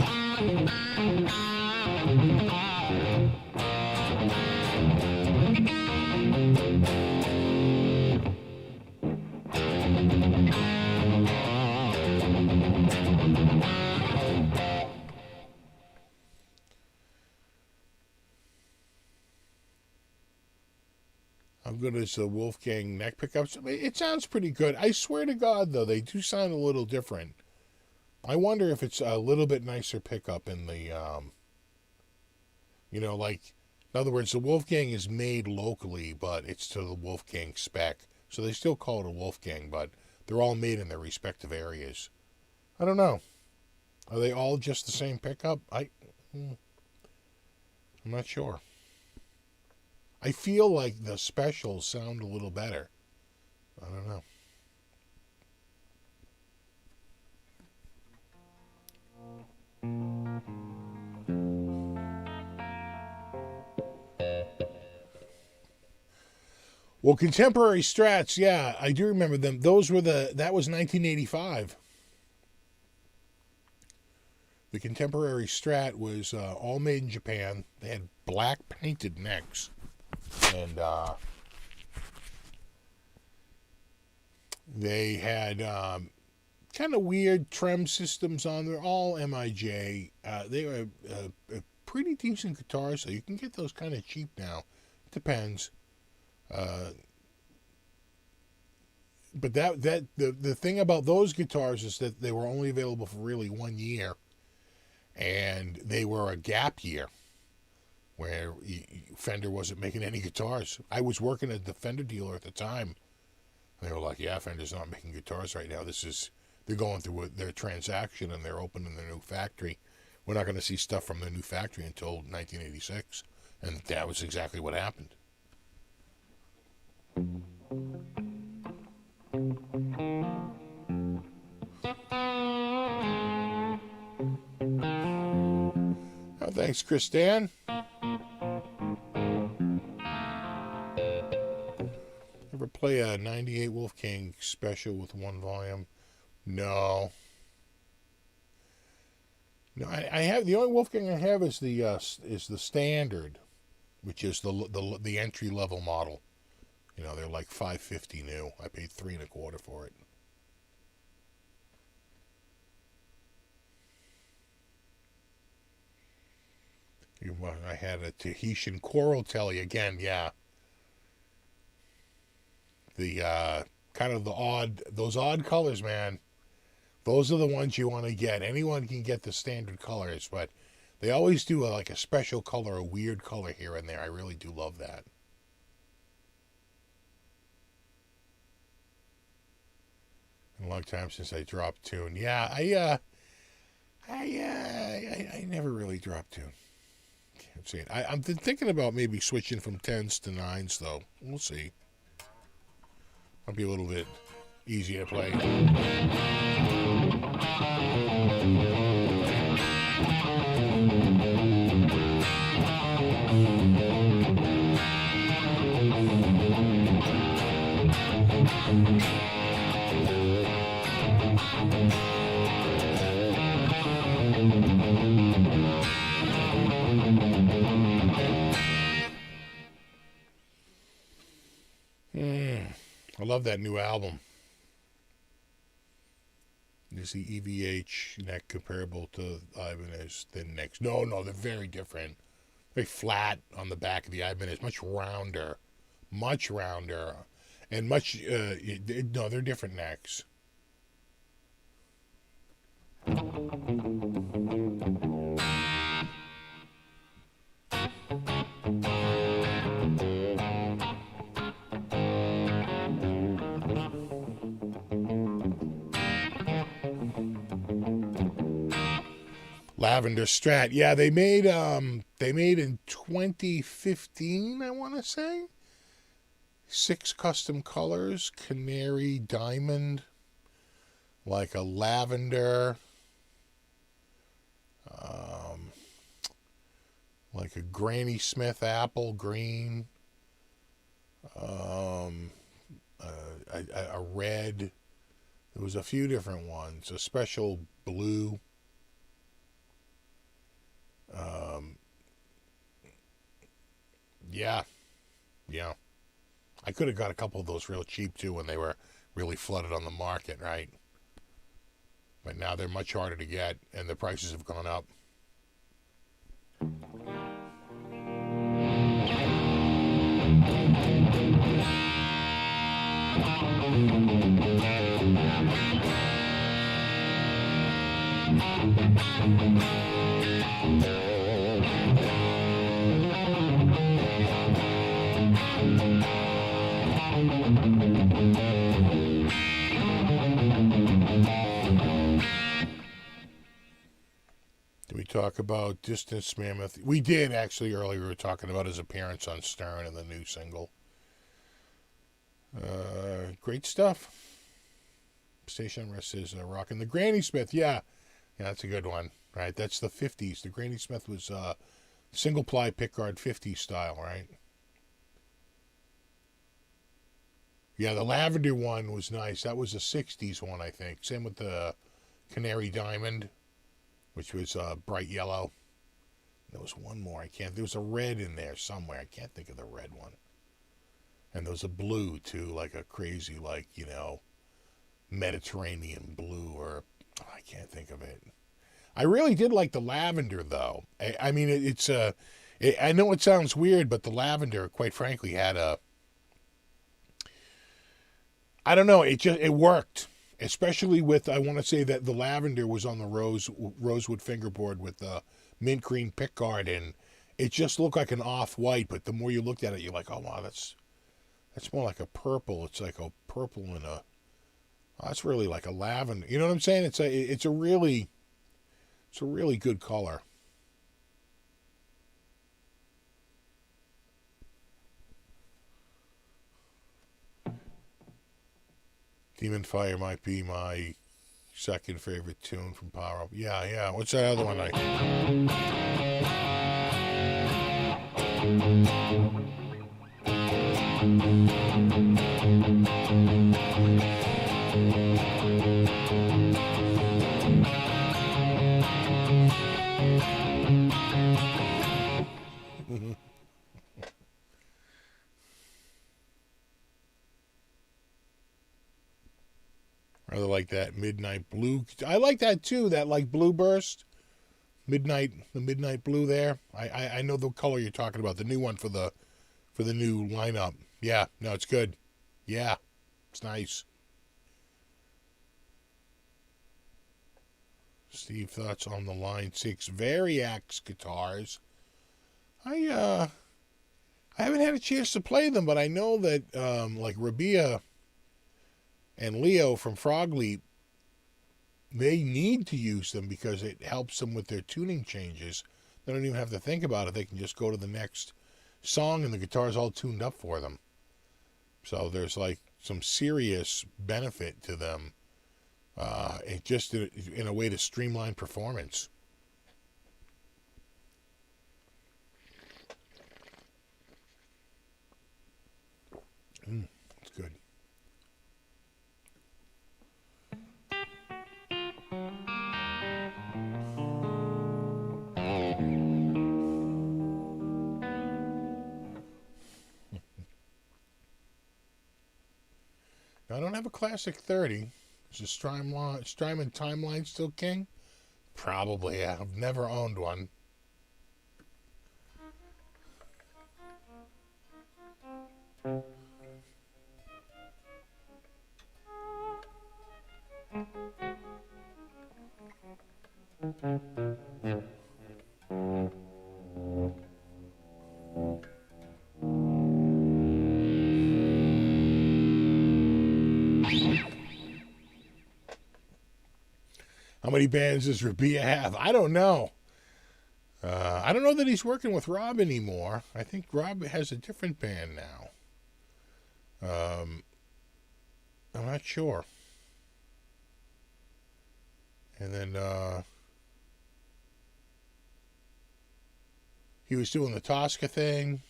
How good is the Wolfgang neck pickups? It sounds pretty good. I swear to God, though, they do sound a little different. I wonder if it's a little bit nicer pickup in the, like, in other words, the Wolfgang is made locally, but it's to the Wolfgang spec. So they still call it a Wolfgang, but they're all made in their respective areas. I don't know. Are they all just the same pickup? I'm not sure. I feel like the specials sound a little better. I don't know. Well, contemporary Strats, yeah, I do remember them. That was 1985. The contemporary Strat was all made in Japan. They had black painted necks. And they had kind of weird trem systems on there, all MIJ. They were a pretty decent guitar, so you can get those kind of cheap now. It depends. But the thing about those guitars is that they were only available for really 1 year, and they were a gap year where Fender wasn't making any guitars. I was working at the Fender dealer at the time. They were like, yeah, Fender's not making guitars right now. They're going through their transaction and they're opening their new factory. We're not going to see stuff from their new factory until 1986. And that was exactly what happened. Oh, thanks, Christan. Ever play a 98 Wolfgang special with one volume? No. No, I have the only Wolfgang I have is the standard, which is the entry level model. You know, they're like $550 new. I paid $3 1/4 for it. I had a Tahitian coral telly again. Yeah, the kind of those odd colors, man. Those are the ones you want to get. Anyone can get the standard colors, but they always do like a special color, a weird color here and there. I really do love that. A long time since I dropped tune. Yeah, I never really dropped tune. Can't see it. I'm thinking about maybe switching from 10s to 9s, though. We'll see. Might be a little bit easier to play. I love that new album. Is the EVH neck comparable to Ibanez thin necks? No, they're very different. Very flat on the back of the Ibanez, much rounder, and much. No, they're different necks. Lavender Strat. Yeah, they made in 2015, I want to say. 6 custom colors: canary, diamond, like a lavender, like like a Granny Smith apple green, a red. There was a few different ones. A special blue. Yeah, yeah. I could have got a couple of those real cheap too when they were really flooded on the market, right? But now they're much harder to get, and the prices have gone up. Did we talk about Distance Mammoth? We did, actually, earlier. We were talking about his appearance on Stern and the new single. Great stuff. Station Rest is rocking the Granny Smith. Yeah, that's a good one. Right, that's the 50s. The Granny Smith was single ply pickguard 50s style, right? Yeah, the lavender one was nice. That was a 60s one, I think. Same with the Canary Diamond, which was bright yellow. There was one more. There was a red in there somewhere. I can't think of the red one. And there was a blue, too, like a crazy, like, Mediterranean blue, or I can't think of it. I really did like the lavender, though. I mean, I know it sounds weird, but the lavender, quite frankly, had I don't know, it worked. Especially with, I want to say that the lavender was on the rosewood fingerboard with the mint green pickguard, and it just looked like an off-white, but the more you looked at it, you're like, oh, wow, that's more like a purple. It's like a purple and that's really like a lavender. You know what I'm saying? It's a really good color. Demon Fire might be my second favorite tune from Power Up. Yeah. What's that other one like? Rather like that Midnight Blue. I like that too, that like Blue Burst. The Midnight Blue there. I know the color you're talking about, the new one for the new lineup. Yeah, no, it's good. Yeah, it's nice. Steve, thoughts on the Line 6 Variax guitars? I haven't had a chance to play them, but I know that like Rabia and Leo from Frog Leap, they need to use them because it helps them with their tuning changes. They don't even have to think about it. They can just go to the next song and the guitar's all tuned up for them. So there's like some serious benefit to them. It just in a way to streamline performance. It's good. I don't have a Classic 30. Is the Strymon Timeline still king? Probably. Yeah. I've never owned one. How many bands does Rabia have? I don't know. I don't know that he's working with Rob anymore. I think Rob has a different band now. I'm not sure. And then he was doing the Tosca thing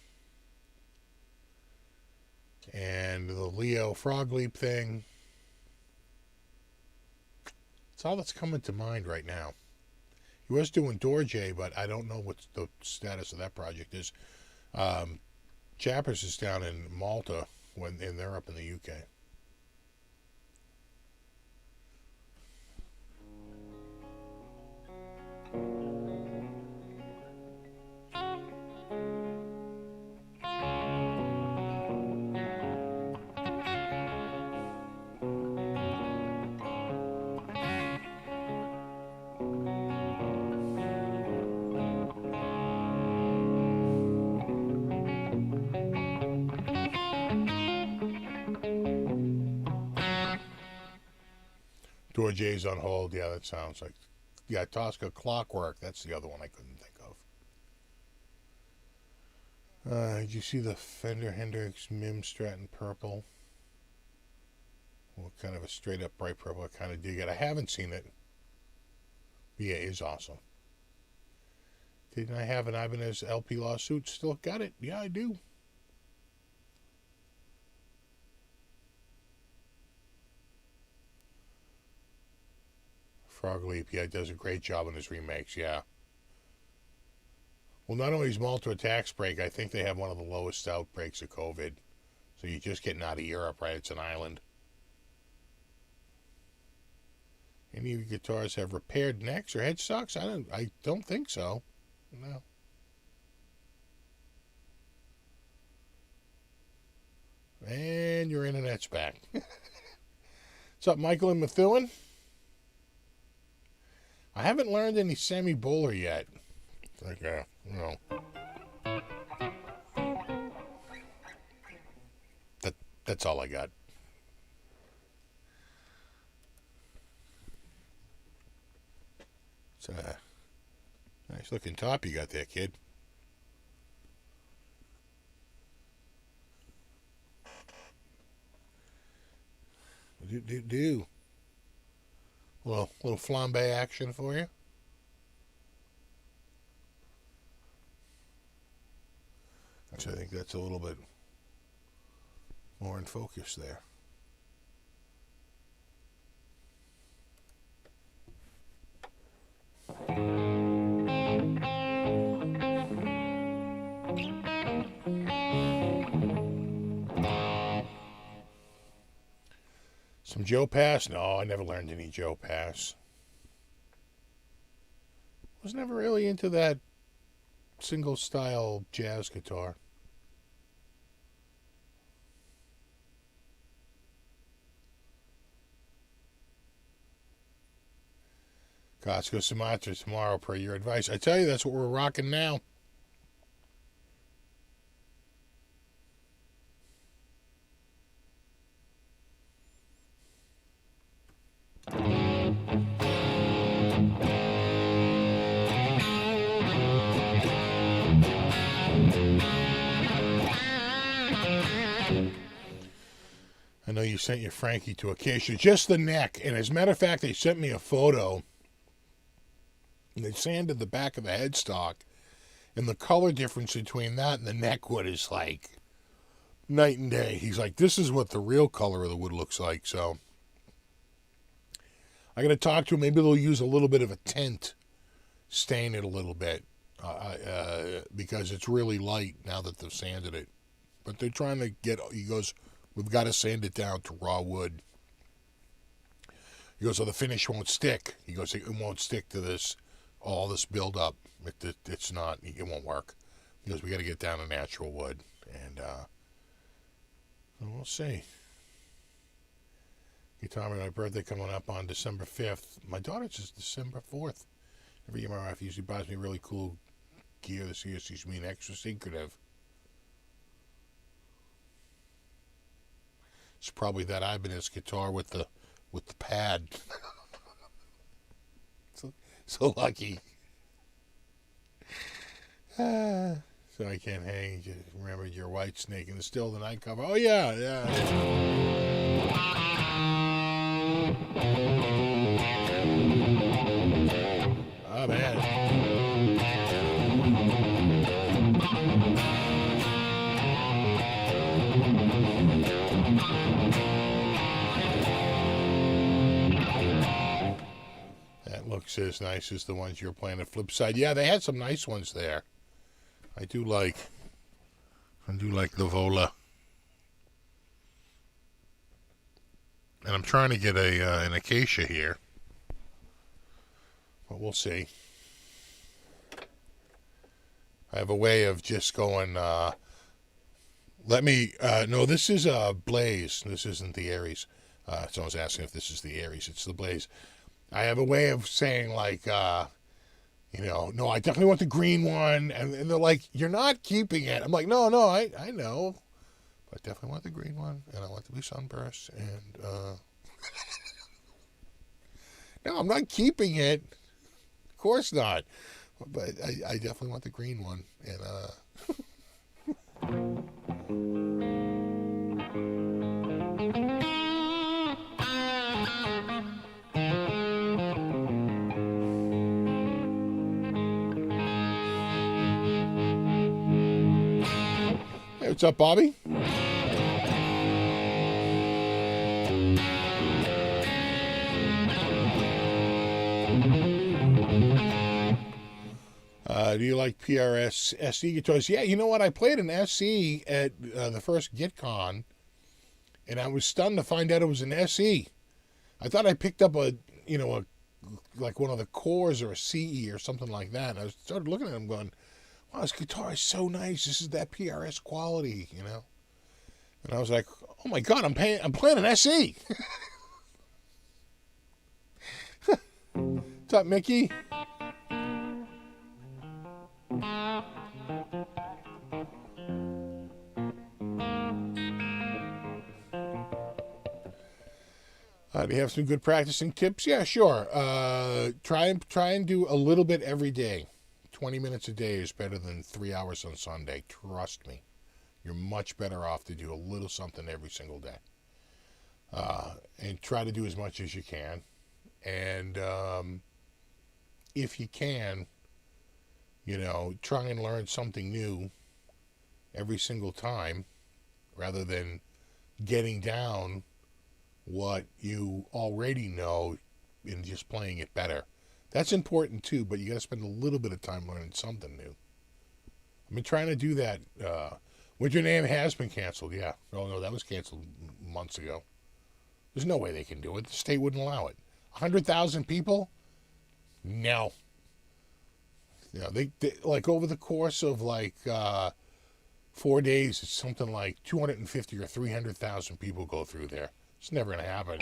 and the Leo Frog Leap thing. It's all that's coming to mind right now. He was doing Dorje, but I don't know what the status of that project is. Chappers is down in Malta and they're up in the UK. Dorje's on hold. Yeah, that sounds like... Yeah, Tosca Clockwork. That's the other one I couldn't think of. Did you see the Fender Hendrix Mim Stratton Purple? Well, kind of a straight up bright purple. I kind of dig it. I haven't seen it. But yeah, it is awesome. Didn't I have an Ibanez LP lawsuit? Still got it. Yeah, I do. Frog Leap, yeah, does a great job on his remakes, yeah. Well, not only is Malta a tax break, I think they have one of the lowest outbreaks of COVID. So you're just getting out of Europe, right? It's an island. Any of your guitars have repaired necks or headstocks? I don't think so. No. And your internet's back. What's up, Michael and Methuen? I haven't learned any semi-bowler yet. Like, that's all I got. It's a nice looking top you got there, kid. Do. Little flambe action for you. Actually, I think that's a little bit more in focus there. Some Joe Pass? No, I never learned any Joe Pass. Was never really into that single style jazz guitar. Costco Sumatra tomorrow per your advice. I tell you, that's what we're rocking now. I know you sent your Frankie to Acacia. Just the neck. And as a matter of fact, they sent me a photo. And they sanded the back of the headstock. And the color difference between that and the neck wood is like night and day. He's like, this is what the real color of the wood looks like. So I got to talk to him. Maybe they'll use a little bit of a tint. Stain it a little bit. Because it's really light now that they've sanded it. But they're trying to get, he goes... We've got to sand it down to raw wood. He goes, so the finish won't stick. He goes, it won't stick to this, all this buildup. It's not, it won't work. He goes, we got to get down to natural wood. And we'll see. Guitar, my birthday coming up on December 5th. My daughter's is December 4th. Every year my wife usually buys me really cool gear this year. She's being extra secretive. It's probably that Ibanez guitar with the pad. so lucky. So I can't hang. Just remembered your White Snake in the Still the Night cover. Oh yeah. Oh man. That looks as nice as the ones you're playing at Flipside. Yeah, they had some nice ones there. I do like the Vola. And I'm trying to get an Acacia here. But we'll see. I have a way of just going, no, this is Blaze. This isn't the Aries. Someone's asking if this is the Aries. It's the Blaze. I have a way of saying, like, no, I definitely want the green one. And they're like, you're not keeping it. I'm like, no, I know. But I definitely want the green one. And I want to be sunburst. And, no, I'm not keeping it. Of course not. But I definitely want the green one. And, hey, what's up, Bobby? Do you like PRS SE guitars? Yeah, you know what? I played an SE at the first GitCon, and I was stunned to find out it was an SE. I thought I picked up like one of the cores or a CE or something like that. And I started looking at them going, wow, this guitar is so nice. This is that PRS quality, And I was like, oh my God, I'm playing an SE. What's up, Mickey? Do you have some good practicing tips? Yeah, sure. Try and do a little bit every day. 20 minutes a day is better than 3 hours on Sunday. Trust me. You're much better off to do a little something every single day. And try to do as much as you can. And if you can, try and learn something new every single time rather than getting down what you already know and just playing it better. That's important too, but you got to spend a little bit of time learning something new. I've been trying to do that. Winter NAMM has been canceled, yeah. Oh no, that was canceled months ago. There's no way they can do it. The state wouldn't allow it. 100,000 people? No. They like over the course of 4 days, it's something like 250 or 300,000 people go through there. It's never going to happen.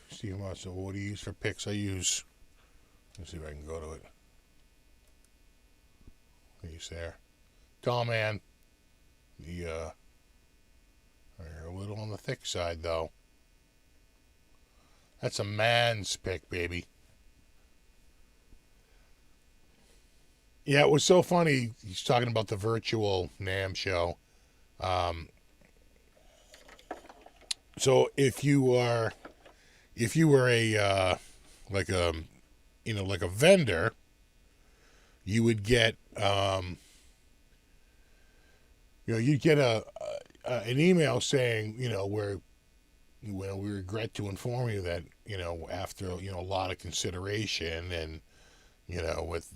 Steve wants, what do you use for picks? Let's see if I can go to it. He's there. Tall man. You're a little on the thick side, though. That's a man's pick, baby. Yeah, it was so funny. He's talking about the virtual NAMM show. So if you were a like a vendor, you would get you'd get an email saying, we regret to inform you that, after, a lot of consideration and, with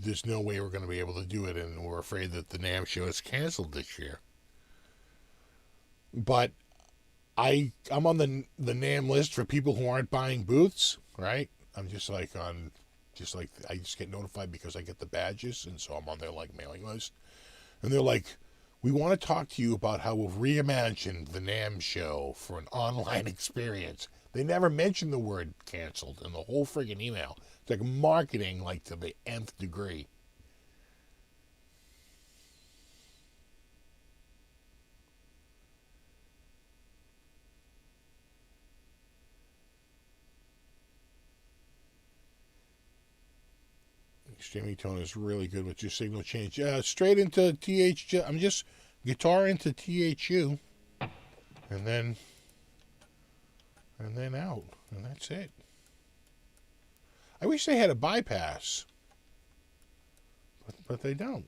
there's no way we're going to be able to do it, and we're afraid that the NAMM show is canceled this year. But I'm on the NAMM list for people who aren't buying booths, right? I'm just I just get notified because I get the badges, and so I'm on their mailing list. And they're like, We want to talk to you about how we've reimagined the NAMM show for an online experience. They never mentioned the word canceled in the whole friggin' email. It's like marketing like to the nth degree. Streaming tone is really good with your signal change. Straight into TH. I'm just guitar into THU, and then out, and that's it. I wish they had a bypass, but they don't.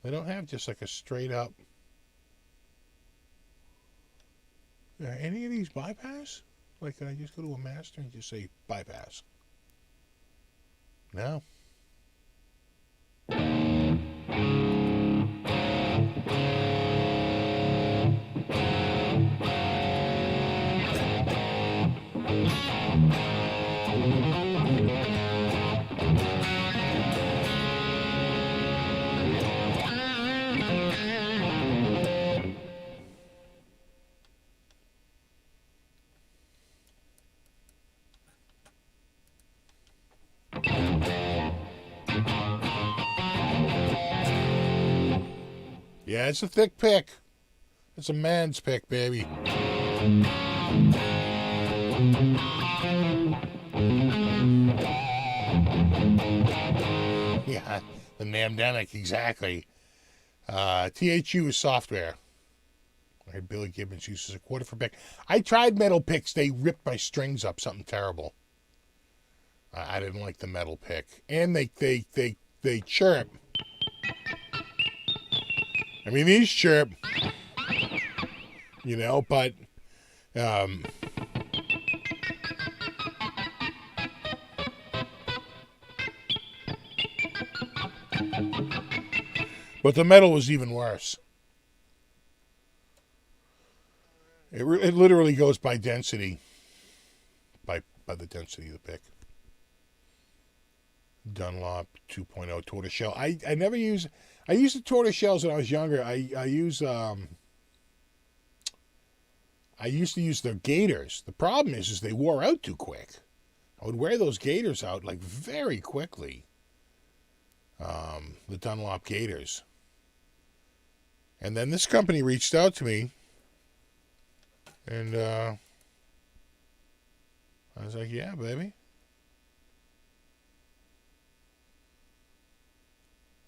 They don't have just like a straight up. Any of these bypass? Like, can I just go to a master and just say bypass? No. Yeah, it's a thick pick. It's a man's pick, baby. Yeah, the NAMM-demic, exactly. THU is software. I heard Billy Gibbons uses a quarter for pick. I tried metal picks. They ripped my strings up. Something terrible. I didn't like the metal pick. And they chirp. I mean, these chirp, you know, but the metal was even worse. It literally goes by density, by the density of the pick. Dunlop 2.0 tortoiseshell. I never use. I used the tortoiseshells when I was younger. I used to use their gaiters. The problem is they wore out too quick. I would wear those gaiters out like very quickly. The Dunlop gaiters. And then this company reached out to me, and I was like, "Yeah, baby.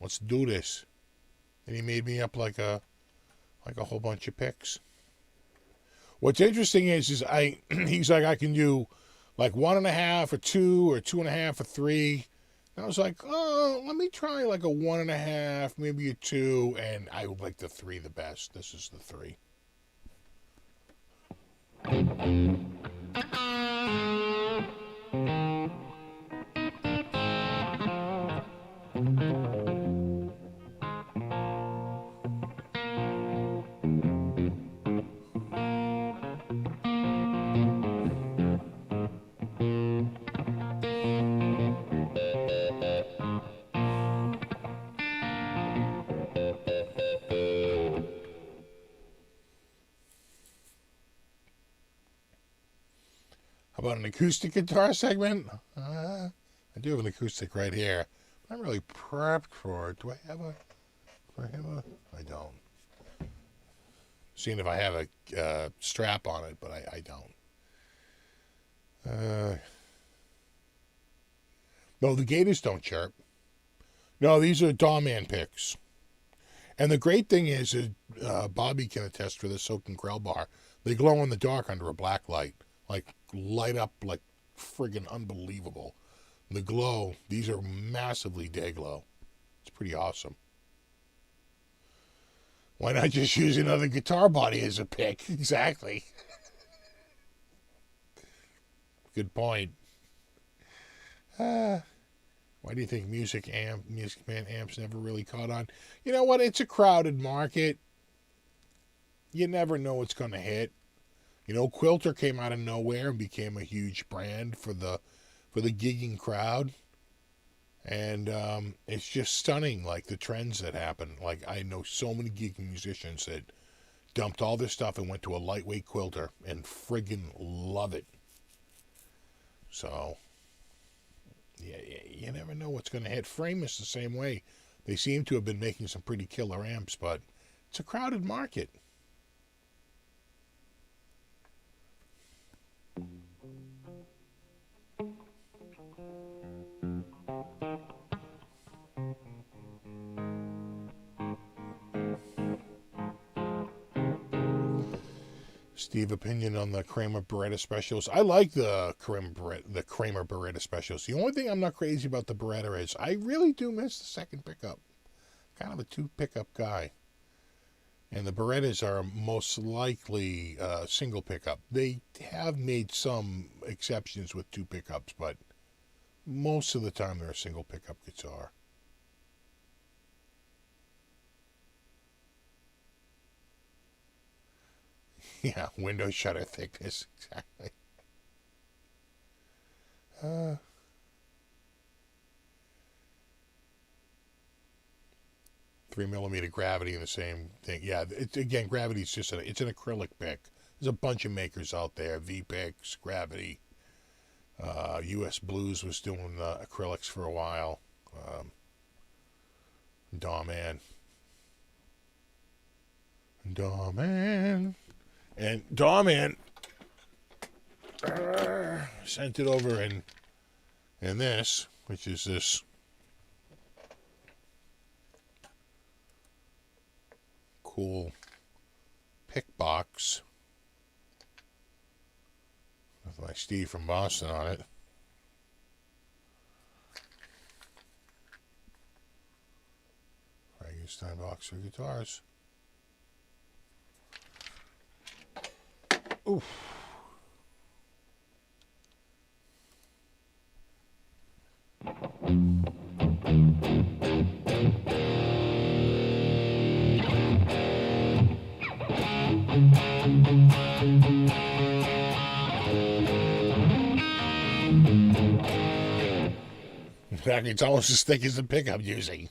Let's do this." And he made me up like a whole bunch of picks. What's interesting is he's like, I can do like 1.5 or 2 or 2.5 or 3. And I was like, oh, let me try like a 1.5, maybe a 2, and I would like the 3 the best. This is the 3. About an acoustic guitar segment? I do have an acoustic right here. I'm not really prepped for it. Do I have a? I don't. Seeing if I have a strap on it, but I don't. No, the gaiters don't chirp. No, these are Dawman picks. And the great thing is, Bobby can attest for this, so can Grell Bar. They glow in the dark under a black light. Like, light up like friggin' unbelievable. The glow, these are massively day glow. It's pretty awesome. Why not just use another guitar body as a pick? Exactly. Good point. Why do you think Music Man amps never really caught on? You know what? It's a crowded market. You never know what's going to hit. You know, Quilter came out of nowhere and became a huge brand for the gigging crowd. And it's just stunning, like the trends that happen. Like I know so many gigging musicians that dumped all their stuff and went to a lightweight quilter and friggin' love it. So, yeah, you never know what's going to hit. Frame is the same way. They seem to have been making some pretty killer amps, but it's a crowded market. Steve, opinion on the Kramer Beretta Specials. I like the Kramer Beretta Specials. The only thing I'm not crazy about the Beretta is I really do miss the second pickup. Kind of a two pickup guy. And the Berettas are most likely single pickup. They have made some exceptions with two pickups, but most of the time they're a single pickup guitar. Yeah, window shutter thickness, exactly. 3mm gravity in the same thing. Yeah, again, gravity is just it's an acrylic pick. There's a bunch of makers out there. V-Picks, Gravity. US Blues was doing acrylics for a while. Dawman. And Dawman sent it over in this, which is this cool pick box with my Steve from Boston on it. Frankenstein box for guitars. Oof. In fact, it's almost as thick as the pick I'm using.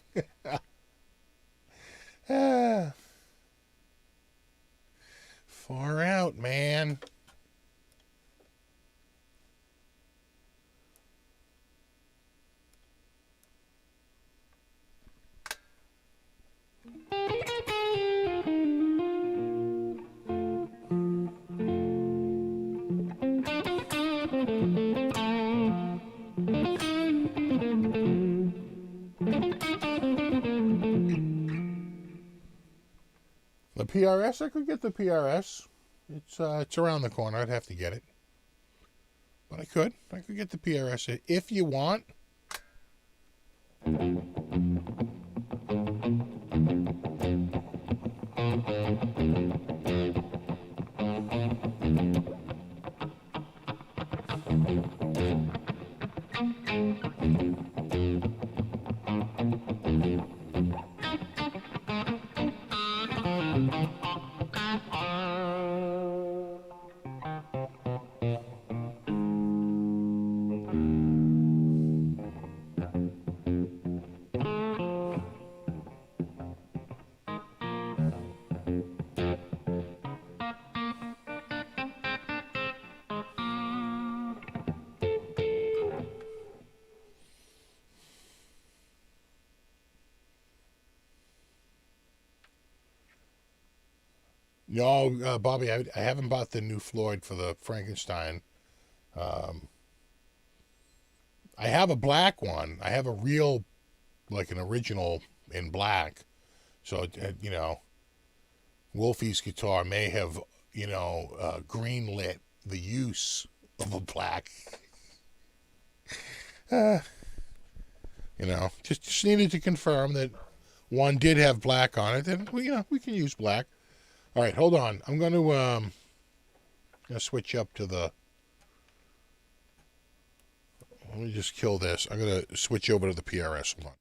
Far out, man. The PRS, I could get the PRS. It's around the corner. I'd have to get it, but I could get the PRS if you want. No, Bobby, I haven't bought the new Floyd for the Frankenstein. I have a black one. I have a real, like an original in black. So, Wolfie's guitar may have, green lit the use of a black. Just needed to confirm that one did have black on it. Then, we can use black. All right, hold on. I'm going to switch up to the... Let me just kill this. I'm going to switch over to the PRS. Hold on.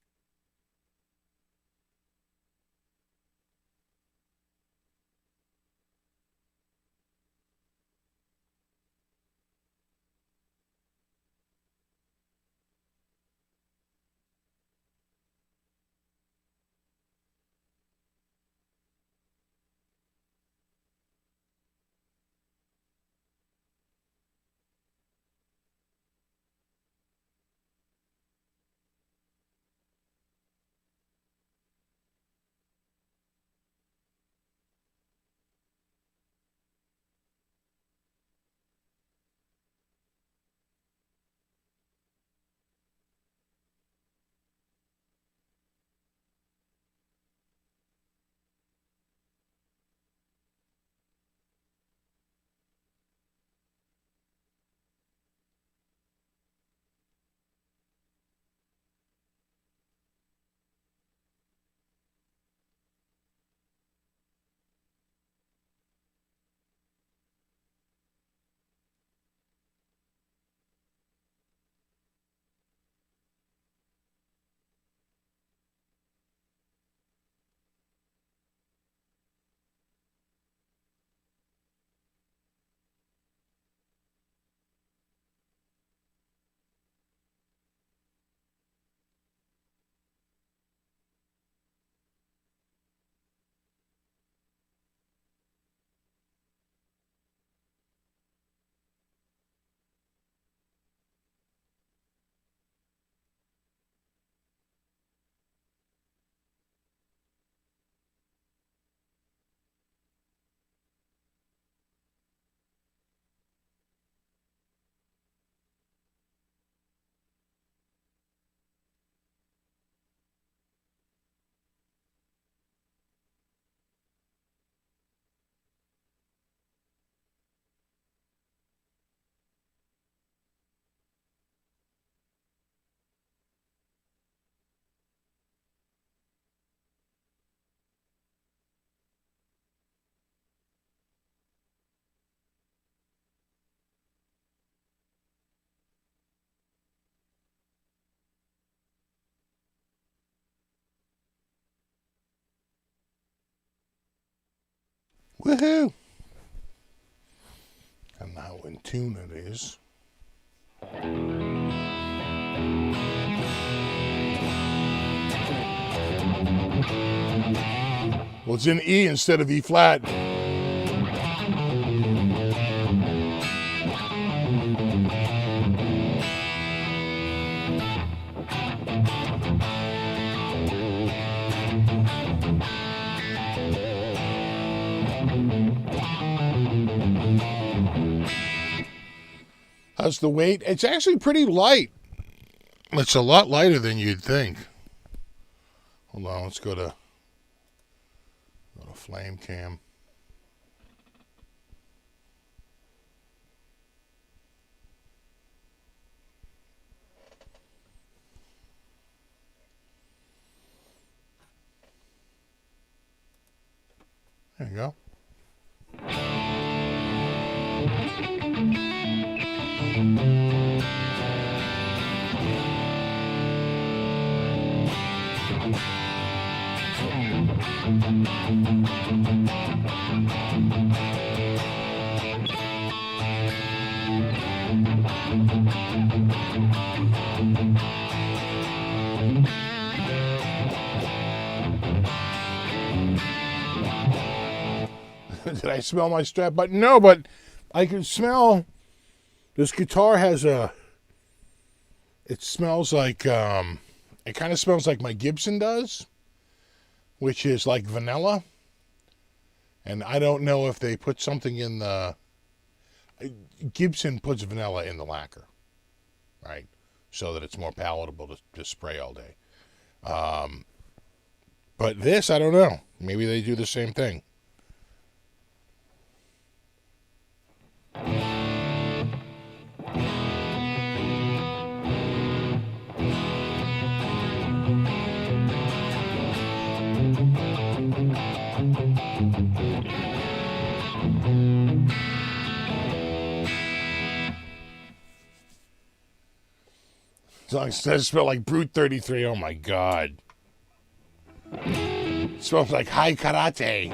Woohoo! And how in tune it is. Well, it's in E instead of E flat. How's the weight? It's actually pretty light. It's a lot lighter than you'd think. Hold on, let's go to flame cam. There you go. Did I smell my strap button? No, but I can smell this guitar has a, it smells like, it kind of smells like my Gibson does, which is like vanilla. And I don't know if they put something in the, Gibson puts vanilla in the lacquer, right? So that it's more palatable to spray all day. But this, I don't know. Maybe they do the same thing. It says smell like Brute 33. Oh my God. It smells like high karate.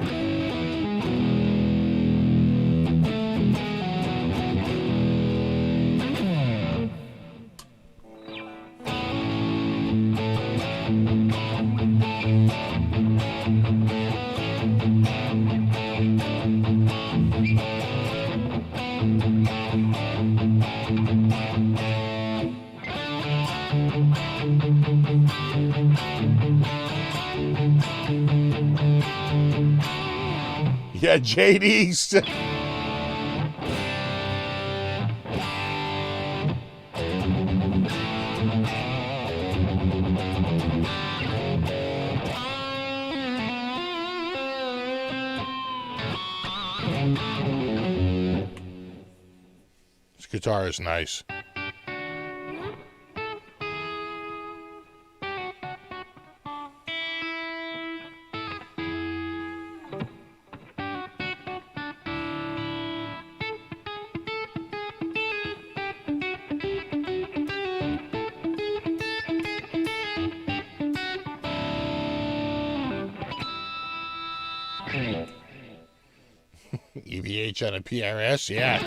Yeah, Jade East. This guitar is nice. EVH on a PRS, yeah.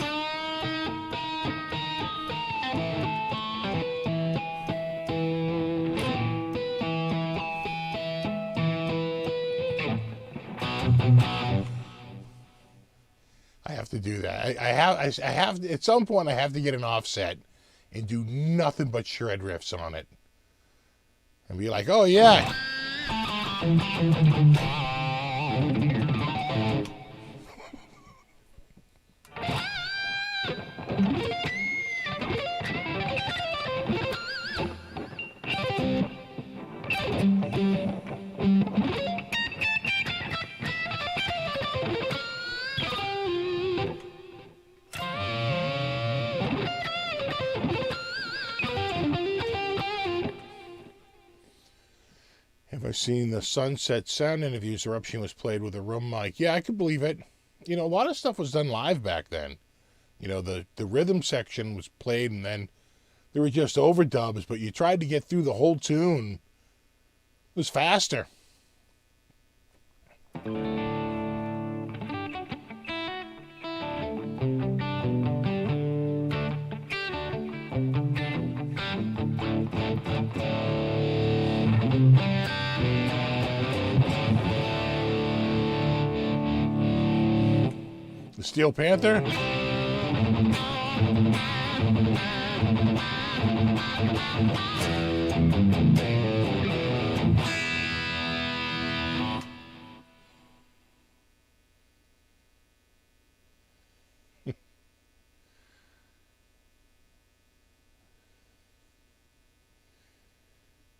I have to do that. I have at some point I have to get an offset and do nothing but shred riffs on it. And be like, oh yeah. I've seen the Sunset Sound interviews. Eruption was played with a room mic. Yeah, I could believe it. You know, a lot of stuff was done live back then. You know, the rhythm section was played and then there were just overdubs, but you tried to get through the whole tune. It was faster. Steel Panther?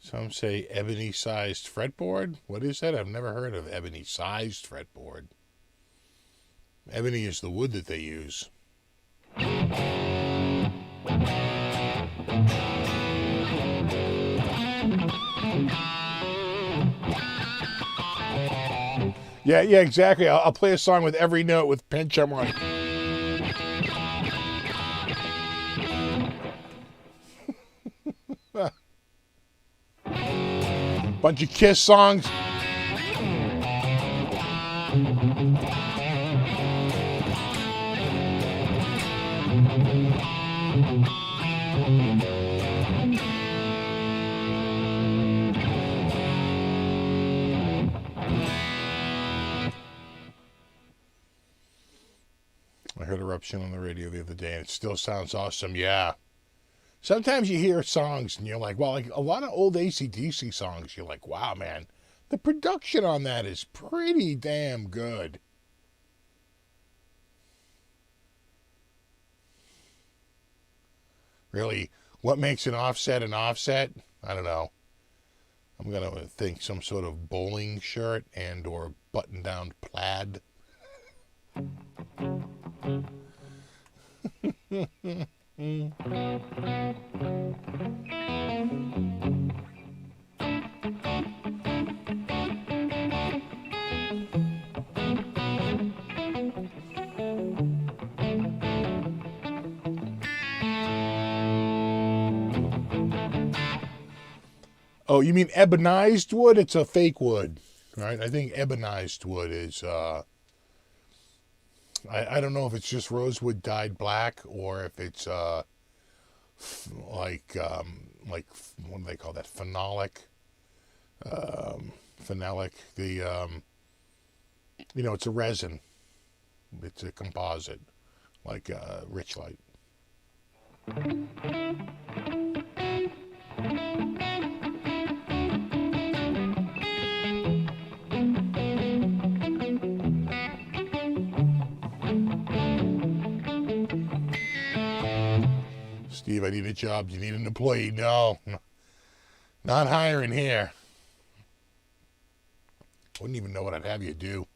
Some say ebony-sized fretboard. What is that? I've never heard of ebony-sized fretboard. Ebony is the wood that they use. Yeah, exactly. I'll play a song with every note with pinch on it. Bunch of Kiss songs. I heard Eruption on the radio the other day, and it still sounds awesome. Yeah. Sometimes you hear songs, and you're like, well, like a lot of old AC/DC songs, you're like, wow, man, the production on that is pretty damn good. Really, what makes an offset an offset? I don't know. I'm going to think some sort of bowling shirt and or button-down plaid. Oh, you mean ebonized wood? It's a fake wood, right? I think ebonized wood is, I don't know if it's just rosewood dyed black or if it's, like, what do they call that? Phenolic. Phenolic. It's a resin. It's a composite, like, Rich Light. Steve, I need a job. You need an employee. No, not hiring here. Wouldn't even know what I'd have you do.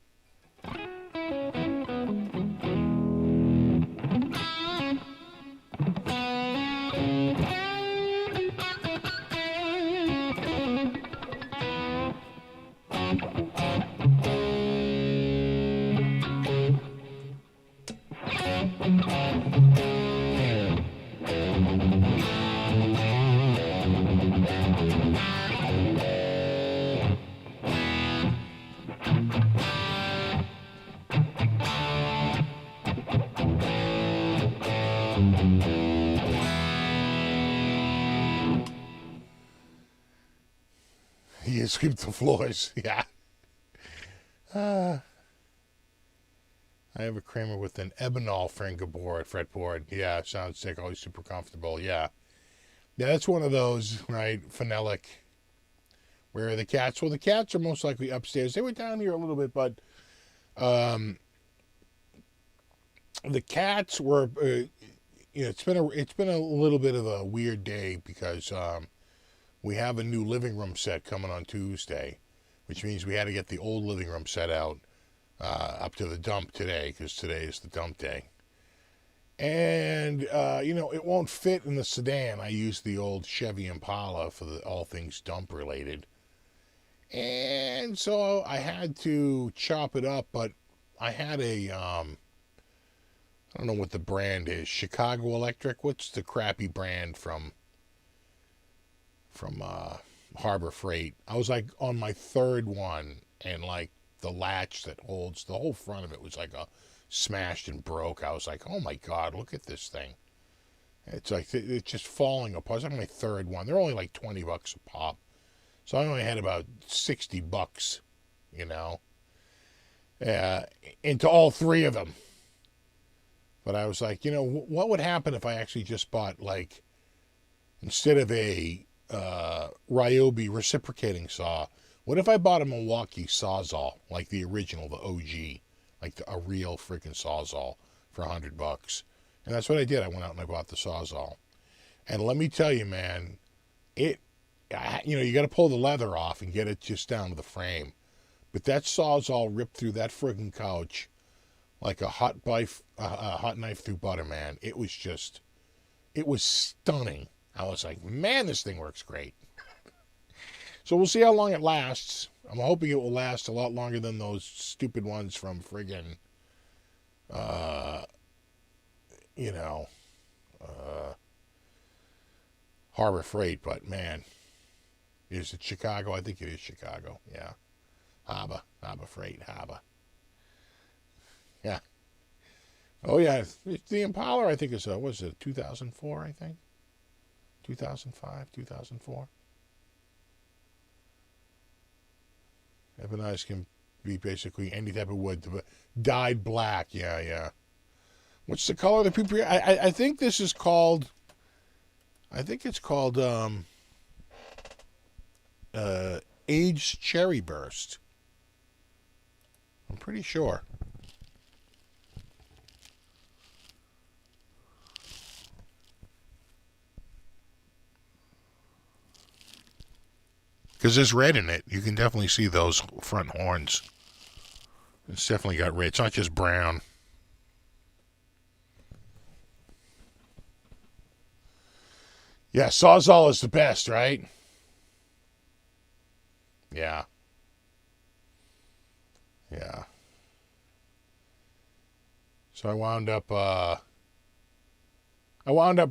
You sweep the floors, yeah. I have a Kramer with an ebonol fingerboard, fretboard. Yeah, sounds sick, always super comfortable, yeah. Yeah, that's one of those, right, phenolic. Where are the cats? Well, the cats are most likely upstairs. They were down here a little bit, but the cats were, it's been a little bit of a weird day because we have a new living room set coming on Tuesday, which means we had to get the old living room set out up to the dump today because today is the dump day. And, it won't fit in the sedan. I used the old Chevy Impala for all things dump related. And so I had to chop it up, but I had a, I don't know what the brand is, Chicago Electric. What's the crappy brand from Harbor Freight? I was like on my third one, and like the latch that holds the whole front of it was like smashed and broke. I was like, oh my God, look at this thing. It's like, it's just falling apart. It's like my third one. They're only like $20 a pop. So I only had about $60, into all three of them. But I was like, what would happen if I actually just bought, like, instead of a Ryobi reciprocating saw, what if I bought a Milwaukee Sawzall, like the original, the OG, like a real freaking Sawzall for $100? And that's what I did. I went out and I bought the Sawzall. And let me tell you, man, you got to pull the leather off and get it just down to the frame. But that Sawzall ripped through that friggin' couch like a hot knife through butter, man. It was stunning. I was like, man, this thing works great. So we'll see how long it lasts. I'm hoping it will last a lot longer than those stupid ones from friggin', Harbor Freight. But man, is it Chicago? I think it is Chicago. Yeah. Harbor Freight. Yeah. Oh, yeah. The Impala, I think, was it 2004, I think? 2005, 2004? Ibanez can be basically any type of wood. Dyed black. Yeah. What's the color of the people? I think this is called... I think it's called Aged Cherry Burst. I'm pretty sure. Because there's red in it. You can definitely see those front horns. It's definitely got red. It's not just brown. Yeah, Sawzall is the best, right? Yeah. So I wound up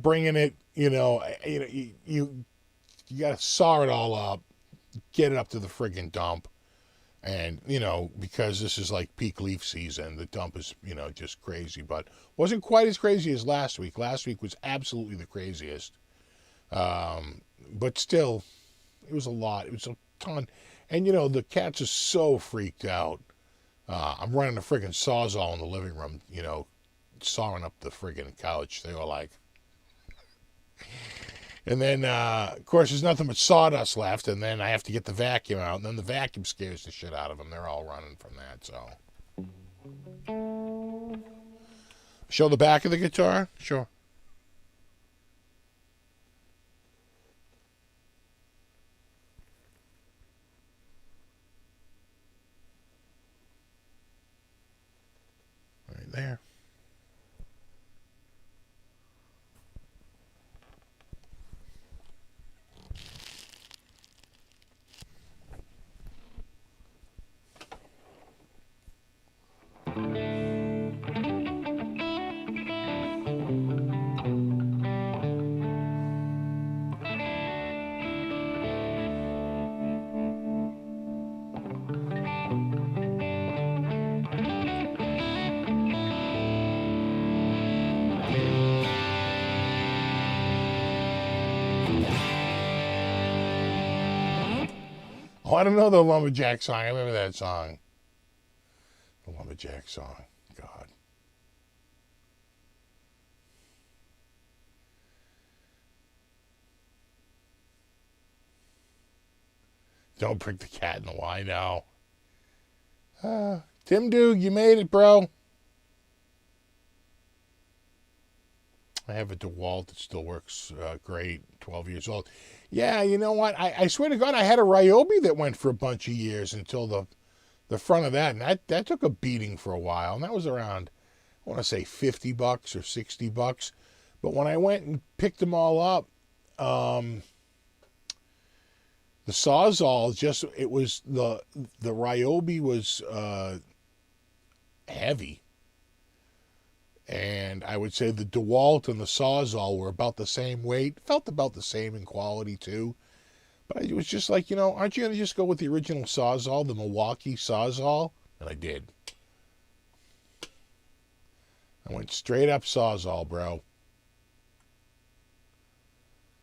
bringing it. You got to saw it all up, get it up to the friggin' dump, and because this is like peak leaf season, the dump is just crazy, but wasn't quite as crazy as last week. Last week was absolutely the craziest, but still, it was a lot. It was a ton, and the cats are so freaked out. I'm running a friggin' Sawzall in the living room, sawing up the friggin' couch. They were like, and then, of course, there's nothing but sawdust left, and then I have to get the vacuum out, and then the vacuum scares the shit out of them. They're all running from that, so. Show the back of the guitar? Sure. Right there. Oh, I don't know the Lumberjack song. I remember that song. The Lumberjack song. God. Don't prick the cat in the wine now. Tim Duke, you made it, bro. I have a DeWalt that still works great, 12 years old. Yeah, you know what? I swear to God, I had a Ryobi that went for a bunch of years until the front of that. And that took a beating for a while. And that was around, I want to say $50 or $60. But when I went and picked them all up, the Sawzall it was the Ryobi was heavy. And I would say the DeWalt and the Sawzall were about the same weight. Felt about the same in quality, too. But it was just like, aren't you going to just go with the original Sawzall, the Milwaukee Sawzall? And I did. I went straight up Sawzall, bro.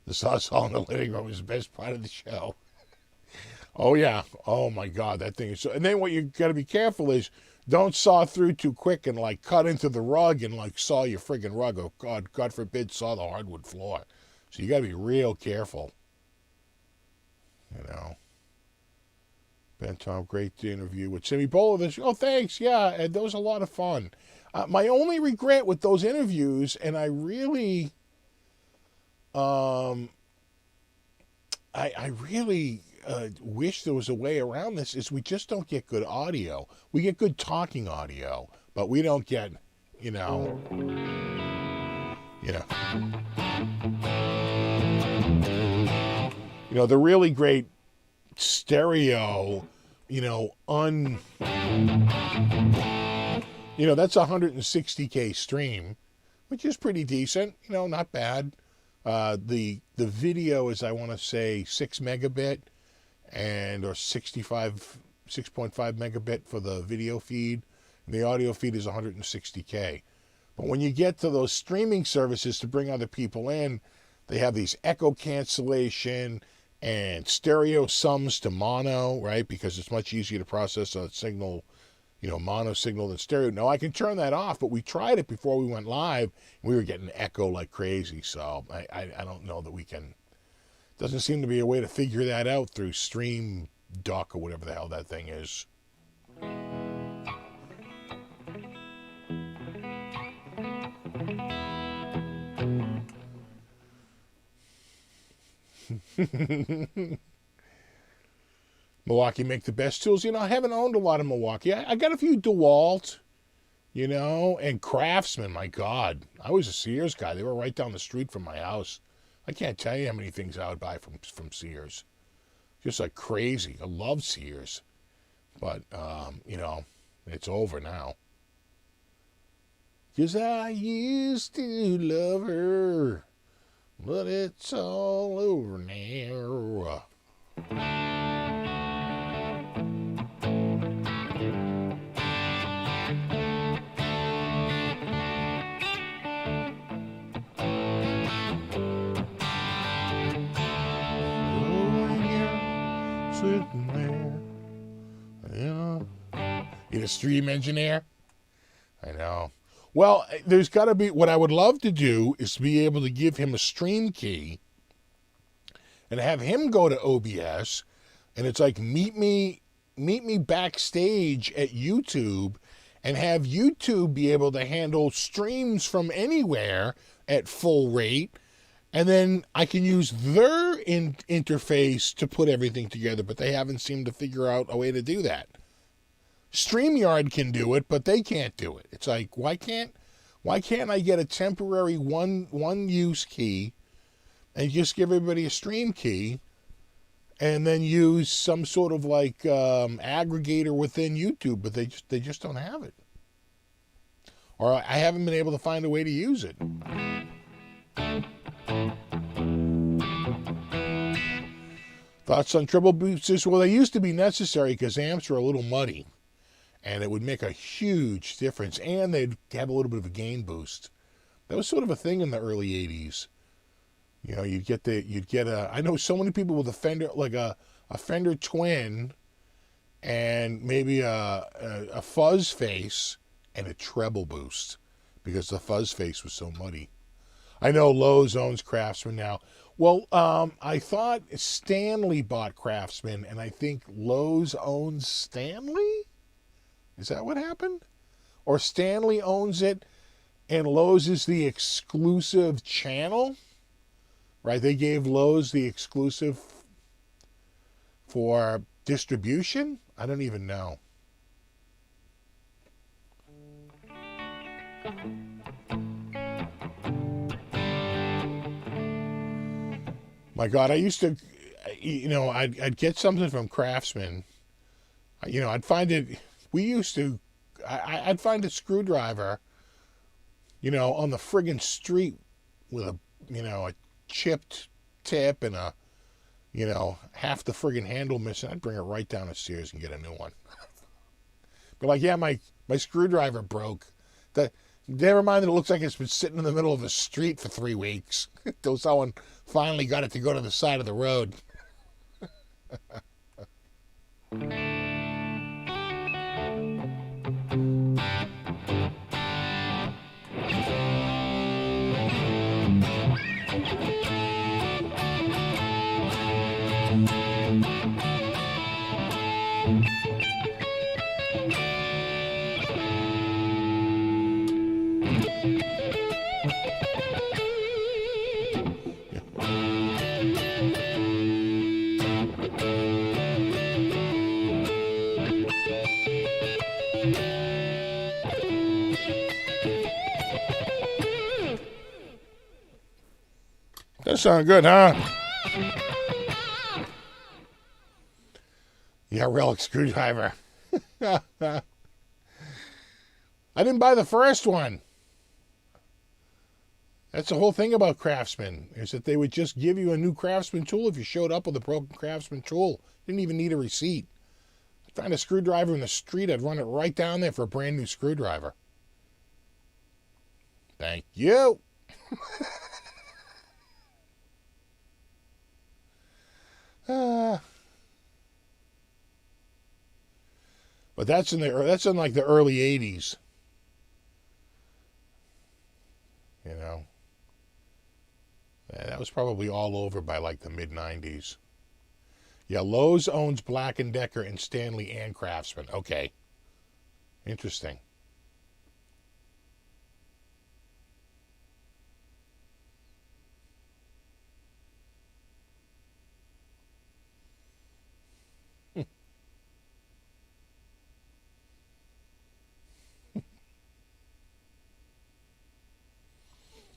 The Sawzall in the living room was the best part of the show. Oh, yeah. Oh, my God. That thing is so... And then what you got to be careful is don't saw through too quick and like cut into the rug and like saw your friggin' rug, or God forbid, saw the hardwood floor. So you got to be real careful. You know. Ben Tom, great interview with Sammy Bowler. Oh, thanks. Yeah, and that was a lot of fun. My only regret with those interviews, and I really, I really wish there was a way around this, is we just don't get good audio. We get good talking audio, but we don't get, you know, the really great stereo, that's a 160K stream, which is pretty decent, not bad. The video is, I want to say, 6 megabit or 6.5 megabit for the video feed. And the audio feed is 160K. But when you get to those streaming services to bring other people in, they have these echo cancellation and stereo sums to mono, right? Because it's much easier to process a signal, mono signal than stereo. Now, I can turn that off, but we tried it before we went live, and we were getting echo like crazy. So I don't know that we can. Doesn't seem to be a way to figure that out through Stream Duck or whatever the hell that thing is. Milwaukee make the best tools. I haven't owned a lot of Milwaukee. I got a few DeWalt, and Craftsman. My God, I was a Sears guy. They were right down the street from my house. I can't tell you how many things I would buy from Sears. Just like crazy. I love Sears. But, it's over now. 'Cause I used to love her, but it's all over now. Sitting there, Need a stream engineer? I know. Well, there's got to be, what I would love to do is to be able to give him a stream key and have him go to OBS, and it's like meet me backstage at YouTube, and have YouTube be able to handle streams from anywhere at full rate, and then I can use their interface to put everything together, but they haven't seemed to figure out a way to do that. StreamYard can do it, but they can't do it. It's like, why can't I get a temporary one use key and just give everybody a stream key, and then use some sort of like aggregator within YouTube? But they just don't have it, or I haven't been able to find a way to use it. Thoughts on treble boosters? Well, they used to be necessary because amps are a little muddy, and it would make a huge difference, and they'd have a little bit of a gain boost. That was sort of a thing in the early 80s. You'd get I know so many people with a Fender, like a Fender Twin, and maybe a fuzz face and a treble boost, because the fuzz face was so muddy. I know Lowe's owns Craftsman now. Well, I thought Stanley bought Craftsman, and I think Lowe's owns Stanley? Is that what happened? Or Stanley owns it, and Lowe's is the exclusive channel? Right? They gave Lowe's the exclusive for distribution? I don't even know. My God, I used to, I'd get something from Craftsman. I'd find it, I'd find a screwdriver, on the friggin' street with a chipped tip and half the friggin' handle missing. I'd bring it right down the stairs and get a new one. But like, yeah, my screwdriver broke. Never mind that it looks like it's been sitting in the middle of the street for 3 weeks. Till someone finally got it to go to the side of the road. That sounds good, huh? Yeah, relic screwdriver. I didn't buy the first one. That's the whole thing about Craftsman, is that they would just give you a new Craftsman tool if you showed up with a broken Craftsman tool. Didn't even need a receipt. I'd find a screwdriver in the street, I'd run it right down there for a brand new screwdriver. Thank you. But that's in like the early 80s. You know. Yeah, that was probably all over by like the mid 90s. Yeah, Lowe's owns Black & Decker and Stanley and Craftsman. Okay. Interesting.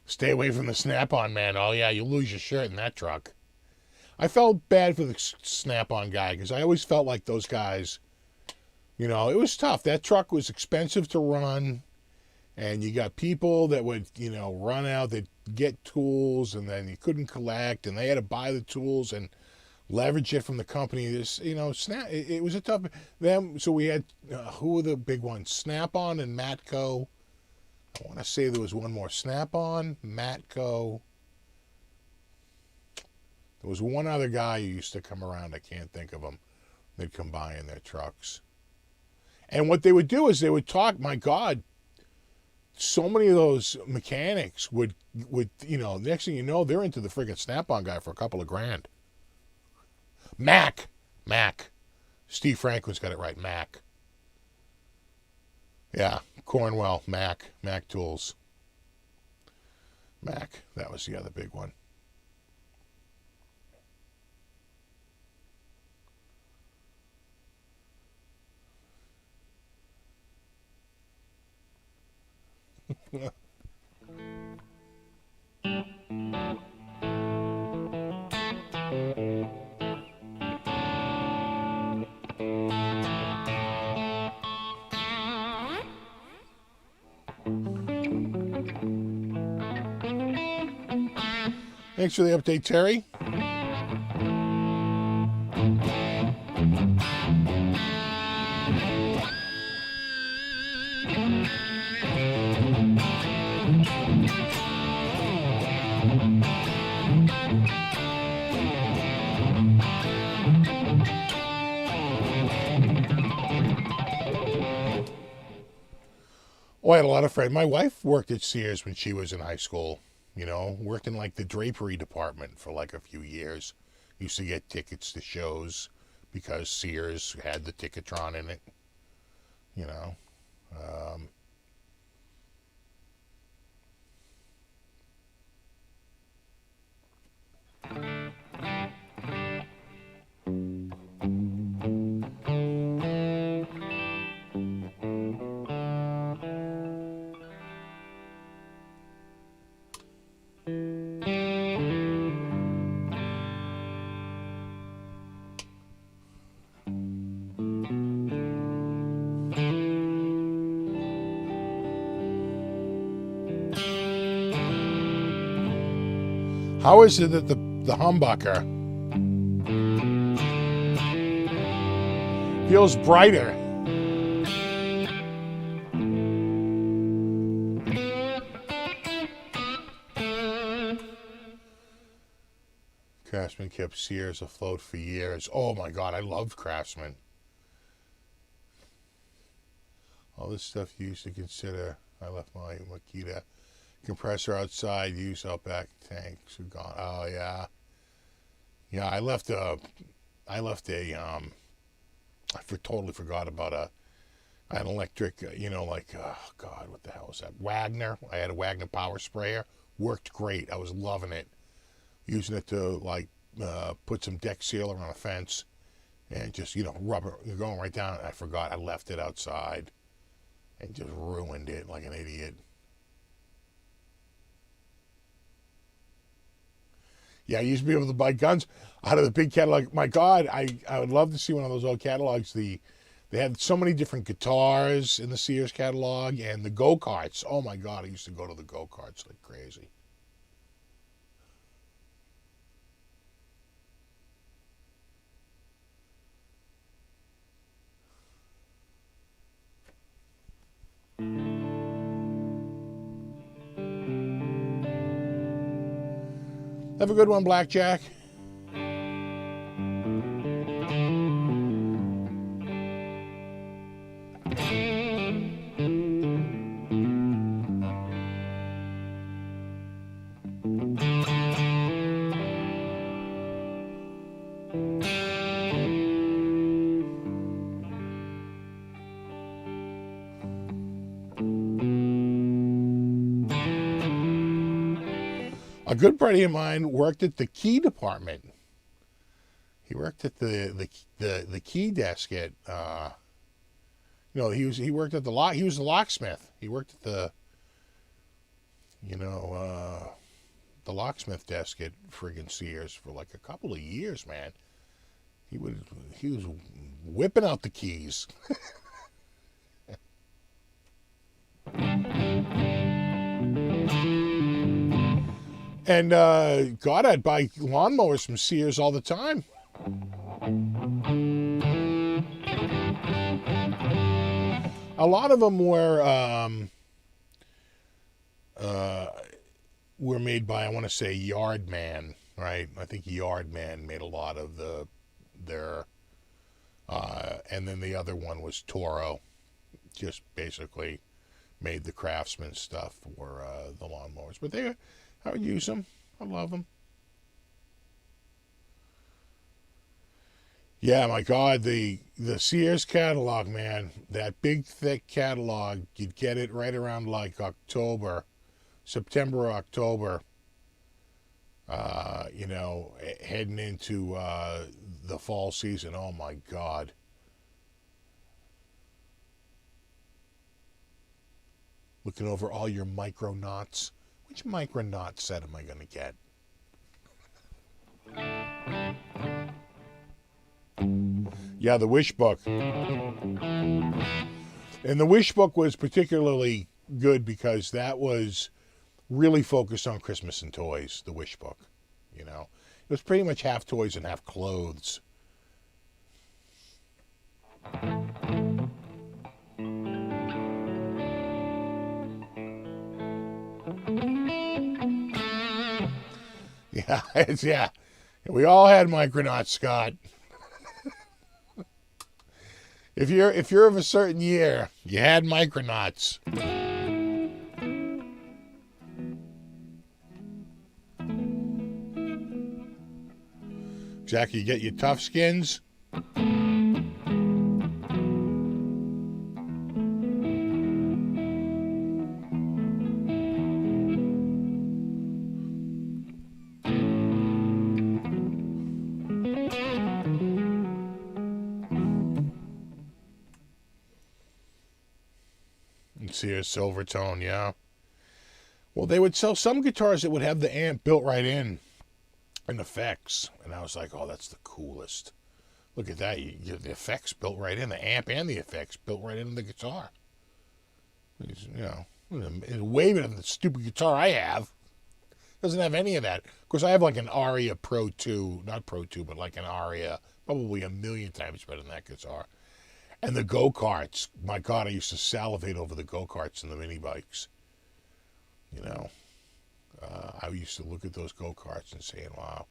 Stay away from the Snap-on man. Oh, yeah, you'll lose your shirt in that truck. I felt bad for the Snap-on guy because I always felt like those guys, you know, it was tough. That truck was expensive to run, and you got people that would, you know, run out, they'd get tools, and then you couldn't collect, and they had to buy the tools and leverage it from the company. This, you know, it was a tough, so we had, who were the big ones? Snap-on and Matco. I want to say there was one more. Snap-on, Matco. There was one other guy who used to come around. I can't think of him. They'd come by in their trucks. And what they would do is they would talk, my God, so many of those mechanics would, you know, next thing you know, they're into the friggin' Snap-on guy for a couple of grand. Mac. Steve Franklin's got it right, Mac. Yeah, Cornwell, Mac Tools. Mac, that was the other big one. Thanks for the update, Terry. Oh, I had a lot of friends. My wife worked at Sears when she was in high school. You know, worked in like the drapery department for like a few years. Used to get tickets to shows because Sears had the Ticketron in it. You know. How is it that the humbucker feels brighter? Craftsman kept Sears afloat for years. Oh my God, I loved Craftsman. All this stuff you used to consider. I left my Makita compressor outside, use out back tanks are gone. Oh yeah. Yeah, I totally forgot about an electric, you know, like, oh God, what the hell was that? Wagner. I had a Wagner power sprayer. Worked great. I was loving it. Using it to, like, put some deck sealer on a fence and just, you know, rubber, going right down. I forgot. I left it outside and just ruined it like an idiot. Yeah, I used to be able to buy guns out of the big catalog. My God, I would love to see one of those old catalogs. They had so many different guitars in the Sears catalog and the go-karts. Oh my God, I used to go to the go-karts like crazy. Have a good one, Blackjack. A good buddy of mine worked at the key department. He worked at the key desk at he worked at the lock. He was the locksmith. He worked at the locksmith desk at friggin' Sears for like a couple of years, man. He was whipping out the keys. And God, I'd buy lawnmowers from Sears all the time. A lot of them were made by, I want to say, Yardman, right? I think Yardman made a lot of their, and then the other one was Toro, just basically made the Craftsman stuff for the lawnmowers. But I would use them. I love them. Yeah, my God, the Sears catalog, man, that big, thick catalog, you'd get it right around like September or October, heading into the fall season. Oh, my God. Looking over all your Micronauts. Which Micronaut set am I going to get? Yeah, the Wish Book. And the Wish Book was particularly good because that was really focused on Christmas and toys, the Wish Book. It was pretty much half toys and half clothes. Yeah, we all had Micronauts, Scott. If you're of a certain year, you had Micronauts. Jack, you get your Tough Skins. Sears Silvertone, yeah. Well, they would sell some guitars that would have the amp built right in and effects. And I was like, oh, that's the coolest. Look at that. The effects built right in. The amp and the effects built right into the guitar. It's way better than the stupid guitar I have. Doesn't have any of that. Of course, I have like an Aria Pro 2. Not Pro 2, but like an Aria. Probably a million times better than that guitar. And the go-karts. My God, I used to salivate over the go-karts and the mini bikes. I used to look at those go-karts and saying, wow,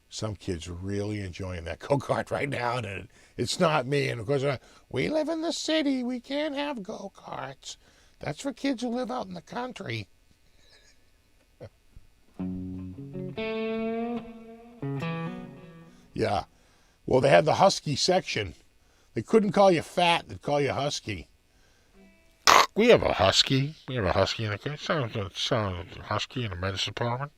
some kid's really enjoying that go-kart right now. And it's not me. And of course, we live in the city. We can't have go-karts. That's for kids who live out in the country. Yeah. Well, they had the husky section. They couldn't call you fat. They'd call you husky. We have a husky. We have a husky in the husky in the medicine department.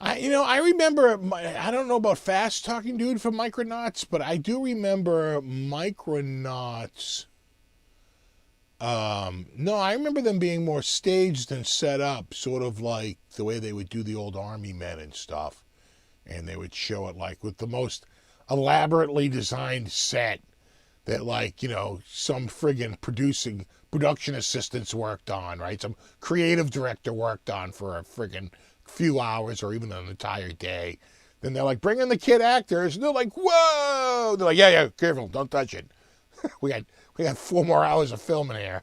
I remember, I don't know about Fast Talking Dude from Micronauts, but I do remember Micronauts. No, I remember them being more staged and set up, sort of like the way they would do the old Army men and stuff. And they would show it like with the most elaborately designed set that, like, some friggin' production assistants worked on, right? Some creative director worked on for a friggin' few hours or even an entire day. Then they're like, bring in the kid actors, and they're like, whoa! They're like, yeah, careful, don't touch it. we got 4 more hours of filming here.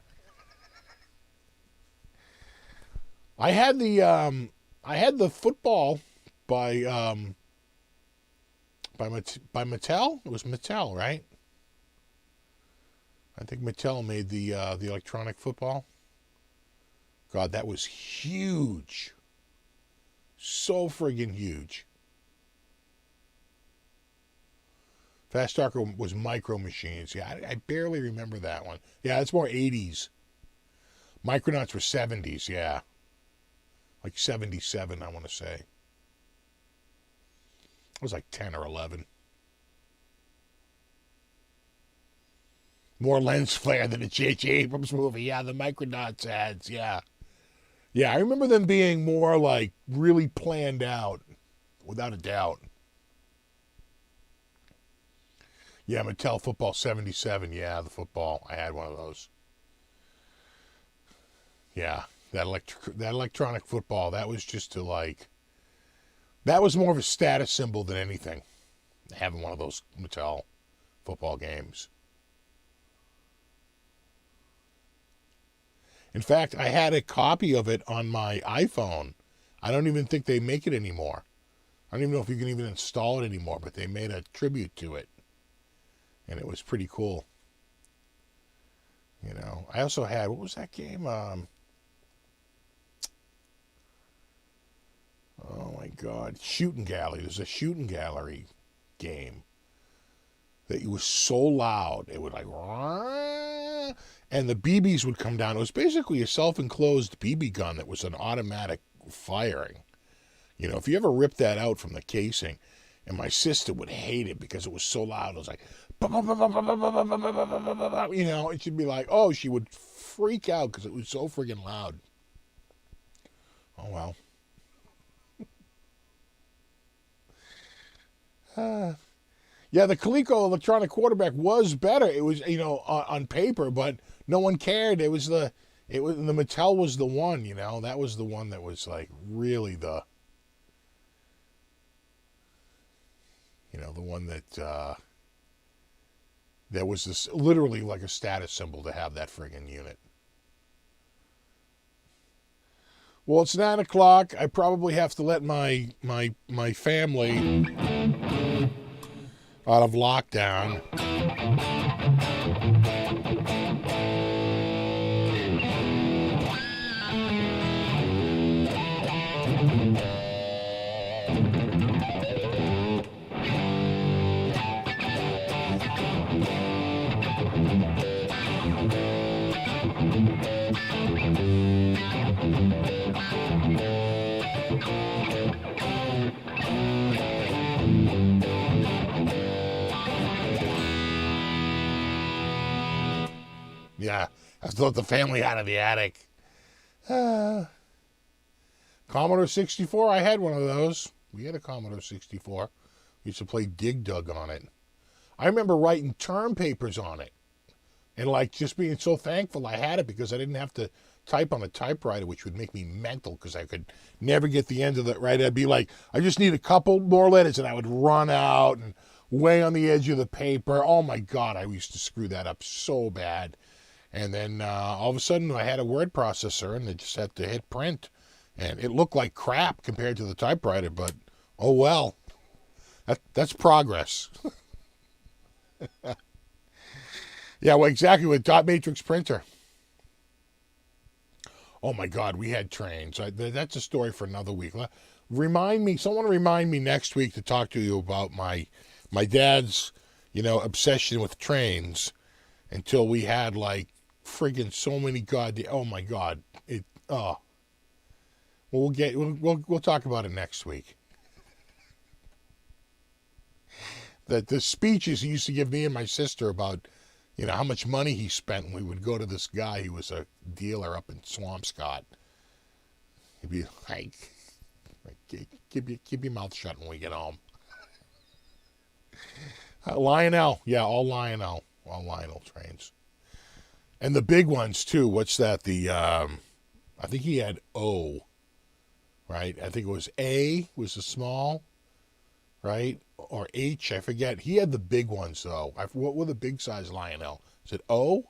I had the football by Mattel. It was Mattel, right? I think Mattel made the electronic football. God, that was huge. So friggin' huge. Fast Talker was Micro Machines. Yeah, I barely remember that one. Yeah, it's more 80s. Micronauts were 70s, yeah. Like 77, I want to say. It was like 10 or 11. More lens flare than a J.J. Abrams movie. Yeah, the Micronauts ads, yeah. Yeah, I remember them being more like really planned out, without a doubt. Yeah, Mattel Football 77. Yeah, the football. I had one of those. Yeah, that electronic football, that was just to like, that was more of a status symbol than anything, having one of those Mattel football games. In fact, I had a copy of it on my iPhone. I don't even think they make it anymore. I don't even know if you can even install it anymore, but they made a tribute to it. And it was pretty cool. I also had, what was that game? Oh my God. Shooting Gallery. There's a Shooting Gallery game that was so loud. It would like, and the BBs would come down. It was basically a self-enclosed BB gun that was an automatic firing. If you ever ripped that out from the casing, and my sister would hate it because it was so loud. It was like, it should be like, oh, she would freak out because it was so friggin' loud. Oh, well. Yeah, the Coleco electronic quarterback was better. It was, on paper, but no one cared. The Mattel was the one, that was the one that was like really the one that there was this literally like a status symbol to have that friggin' unit. Well, it's 9 o'clock. I probably have to let my family out of lockdown. Yeah, I thought the family out of the attic. Commodore 64, I had one of those. We had a Commodore 64. We used to play Dig Dug on it. I remember writing term papers on it. And like just being so thankful I had it because I didn't have to type on a typewriter, which would make me mental because I could never get the end of it right. I'd be like, I just need a couple more letters, and I would run out and way on the edge of the paper. Oh my God, I used to screw that up so bad. And then all of a sudden I had a word processor and I just had to hit print. And it looked like crap compared to the typewriter, but oh well. That's progress. Yeah, well, exactly, with dot matrix printer. Oh my God, we had trains. That's a story for another week. Someone remind me next week to talk to you about my dad's, obsession with trains until we had like friggin' so many oh my God. We'll talk about it next week. the speeches he used to give me and my sister about, how much money he spent when we would go to this guy. He was a dealer up in Swampscott. He'd be like keep your mouth shut when we get home. Lionel. Yeah, all Lionel trains. And the big ones, too. What's that? I think he had O, right? I think it was A was the small, right? Or H, I forget. He had the big ones, though. What were the big size Lionel? Is it O?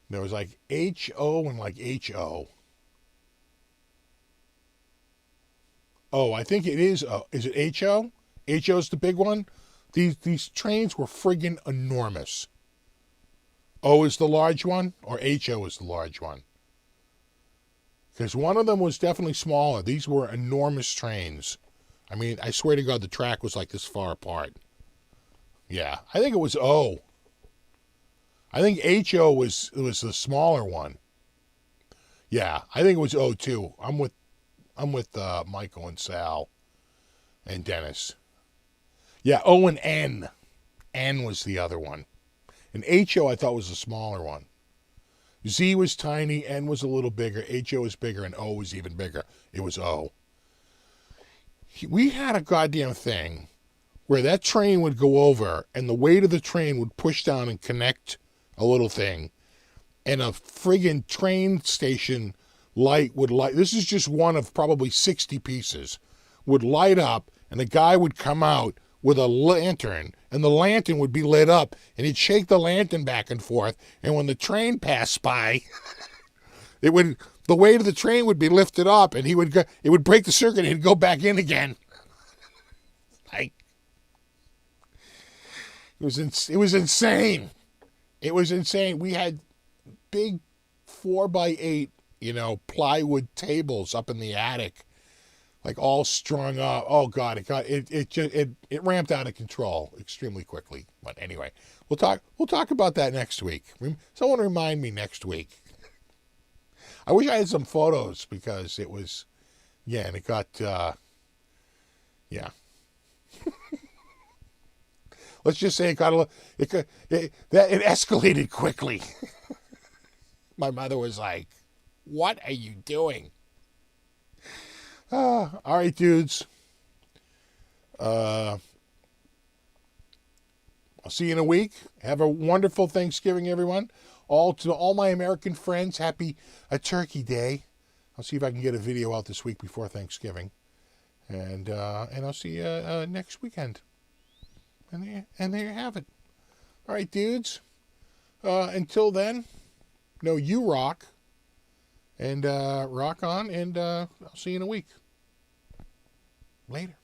There was like H-O and like H-O. Oh, I think it is O. Is it H-O? H-O's the big one? These trains were friggin' enormous. O is the large one, or H-O is the large one? Because one of them was definitely smaller. These were enormous trains. I mean, I swear to God, the track was like this far apart. Yeah, I think it was O. I think H-O was the smaller one. Yeah, I think it was O too. I'm with Michael and Sal and Dennis. Yeah, O and N. N was the other one. And H-O I thought was the smaller one. Z was tiny, N was a little bigger, H-O was bigger, and O was even bigger. It was O. We had a goddamn thing where that train would go over, and the weight of the train would push down and connect a little thing, and a friggin' train station light would light. This is just one of probably 60 pieces. Would light up, and a guy would come out with a lantern, and the lantern would be lit up, and he'd shake the lantern back and forth, and when the train passed by, the weight of the train would be lifted up, and it would break the circuit, and he'd go back in again. Like, it was insane. It was insane. We had big 4x8, plywood tables up in the attic, like all strung up. Oh God, it ramped out of control extremely quickly. But anyway, we'll talk about that next week. Someone remind me next week. I wish I had some photos because it was, and it got, Let's just say it escalated quickly. My mother was like, "What are you doing?" All right, dudes. I'll see you in a week. Have a wonderful Thanksgiving, everyone. To all my American friends, happy Turkey Day. I'll see if I can get a video out this week before Thanksgiving, and I'll see you next weekend. And there you have it. All right, dudes. Until then, you rock, and rock on, and I'll see you in a week. Later.